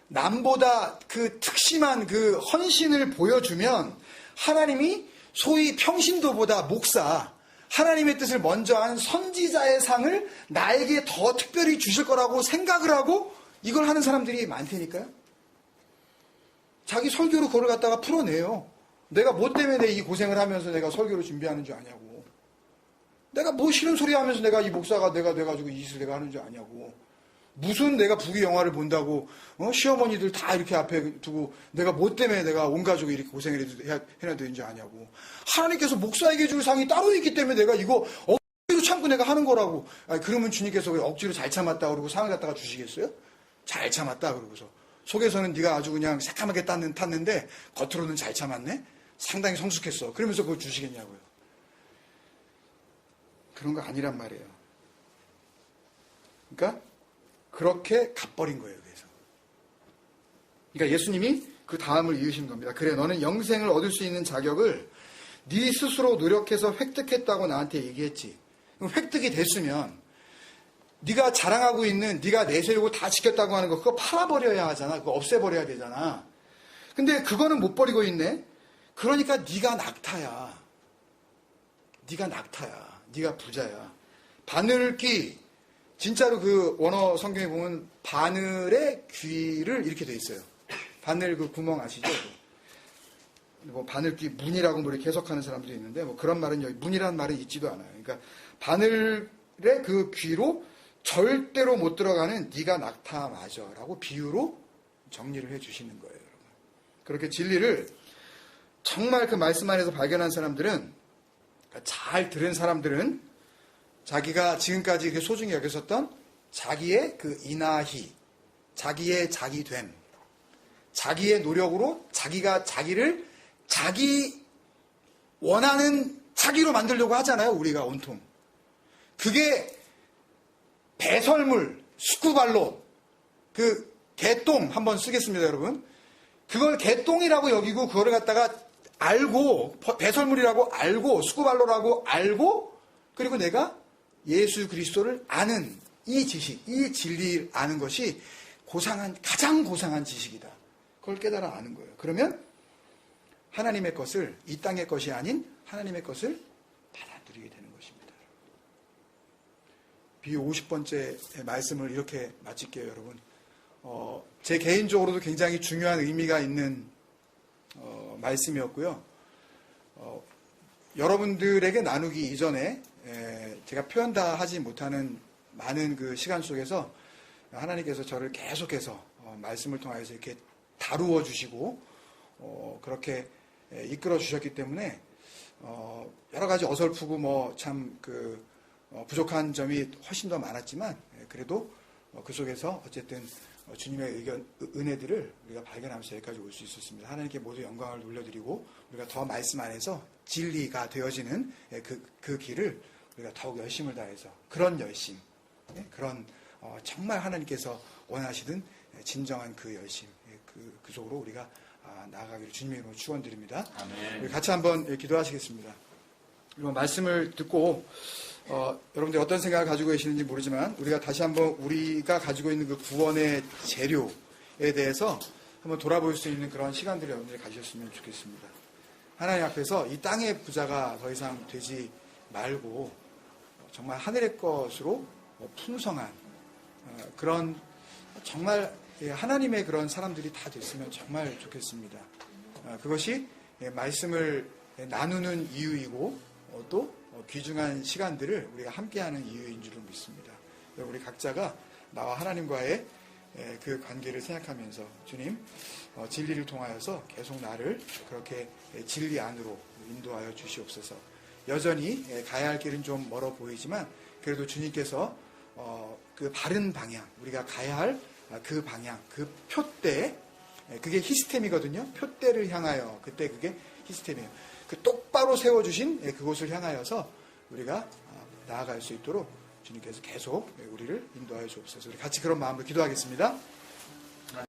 남보다 그 특심한 그 헌신을 보여주면 하나님이 소위 평신도보다 목사, 하나님의 뜻을 먼저 한 선지자의 상을 나에게 더 특별히 주실 거라고 생각을 하고 이걸 하는 사람들이 많다니까요. 자기 설교로 그걸 갖다가 풀어내요. 내가 뭐 때문에 이 고생을 하면서 내가 설교를 준비하는 줄 아냐고. 내가 뭐 싫은 소리 하면서 내가 이 목사가 내가 돼가지고 이 짓을 내가 하는 줄 아냐고. 무슨 내가 부귀 영화를 본다고 시어머니들 다 이렇게 앞에 두고 내가 뭐 때문에 내가 온 가족이 이렇게 고생을 해야 되는 줄 아냐고. 하나님께서 목사에게 줄 상이 따로 있기 때문에 내가 이거 억지로 참고 내가 하는 거라고. 아니, 그러면 주님께서 왜 억지로 잘 참았다 그러고 상을 갖다가 주시겠어요? 잘 참았다 그러고서. 속에서는 네가 아주 그냥 새까맣게 탔는데 겉으로는 잘 참았네? 상당히 성숙했어. 그러면서 그걸 주시겠냐고요. 그런 거 아니란 말이에요. 그러니까 그렇게 갚버린 거예요. 그러니까 예수님이 그 다음을 이으신 겁니다. 그래, 너는 영생을 얻을 수 있는 자격을 네 스스로 노력해서 획득했다고 나한테 얘기했지. 그럼 획득이 됐으면 네가 자랑하고 있는, 네가 내세우고 다 지켰다고 하는 거 그거 팔아버려야 하잖아. 그거 없애버려야 되잖아. 근데 그거는 못 버리고 있네. 그러니까 네가 낙타야. 네가 낙타야. 네가 부자야. 바늘귀, 진짜로 그 원어 성경에 보면 바늘의 귀를 이렇게 돼 있어요. 바늘 그 구멍 아시죠? 뭐 바늘귀 문이라고 뭐 이렇게 해석하는 사람들이 있는데 뭐 그런 말은 여기 문이라는 말은 있지도 않아요. 그러니까 바늘의 그 귀로 절대로 못 들어가는 네가 낙타 맞아라고 비유로 정리를 해주시는 거예요. 여러분. 그렇게 진리를 정말 그 말씀 안에서 발견한 사람들은, 그러니까 잘 들은 사람들은 자기가 지금까지 이렇게 소중히 여겼었던 자기의 그 인하희, 자기의 자기됨, 자기의 노력으로 자기가 자기를 자기 원하는 자기로 만들려고 하잖아요. 우리가 온통. 그게 배설물, 스쿠발로, 그 개똥 한번 쓰겠습니다, 여러분. 그걸 개똥이라고 여기고 그거를 갖다가 알고, 배설물이라고 알고, 스쿠발로라고 알고, 그리고 내가 예수 그리스도를 아는 이 지식, 이 진리를 아는 것이 가장 고상한 지식이다. 그걸 깨달아 아는 거예요. 그러면 하나님의 것을, 이 땅의 것이 아닌 하나님의 것을 받아들이게 되는 것입니다. 비유 50번째 말씀을 이렇게 마칠게요, 여러분. 제 개인적으로도 굉장히 중요한 의미가 있는 말씀이었고요. 여러분들에게 나누기 이전에 제가 표현 다 하지 못하는 많은 그 시간 속에서 하나님께서 저를 계속해서 말씀을 통해서 이렇게 다루어 주시고 그렇게 이끌어 주셨기 때문에 여러 가지 어설프고 뭐 참 그 부족한 점이 훨씬 더 많았지만 그래도 그 속에서 어쨌든 주님의 은혜들을 우리가 발견하면서 여기까지 올 수 있었습니다. 하나님께 모두 영광을 돌려드리고 우리가 더 말씀 안에서 진리가 되어지는 그 길을 우리가 더욱 열심을 다해서 그런 열심, 그런 정말 하나님께서 원하시는 진정한 그 열심, 그 속으로 우리가 나아가기를 주님의 이름으로 축원드립니다. 아멘. 우리 같이 한번 기도하시겠습니다. 이런 말씀을 듣고 여러분들이 어떤 생각을 가지고 계시는지 모르지만 우리가 다시 한번 우리가 가지고 있는 그 구원의 재료에 대해서 한번 돌아볼 수 있는 그런 시간들을 여러분들이 가지셨으면 좋겠습니다. 하나님 앞에서 이 땅의 부자가 더 이상 되지 말고 정말 하늘의 것으로 풍성한 그런 정말 하나님의 그런 사람들이 다 됐으면 정말 좋겠습니다. 그것이 말씀을 나누는 이유이고 또 귀중한 시간들을 우리가 함께하는 이유인 줄을 믿습니다. 우리 각자가 나와 하나님과의 그 관계를 생각하면서 주님 진리를 통하여서 계속 나를 그렇게 진리 안으로 인도하여 주시옵소서. 여전히 가야 할 길은 좀 멀어 보이지만 그래도 주님께서 그 바른 방향, 우리가 가야 할 그 방향, 그 표대, 그게 히스템이거든요. 표대를 향하여, 그때 그게 히스템이에요. 그 똑바로 세워주신 그곳을 향하여서 우리가 나아갈 수 있도록 주님께서 계속 우리를 인도하여 주옵소서. 우리 같이 그런 마음으로 기도하겠습니다.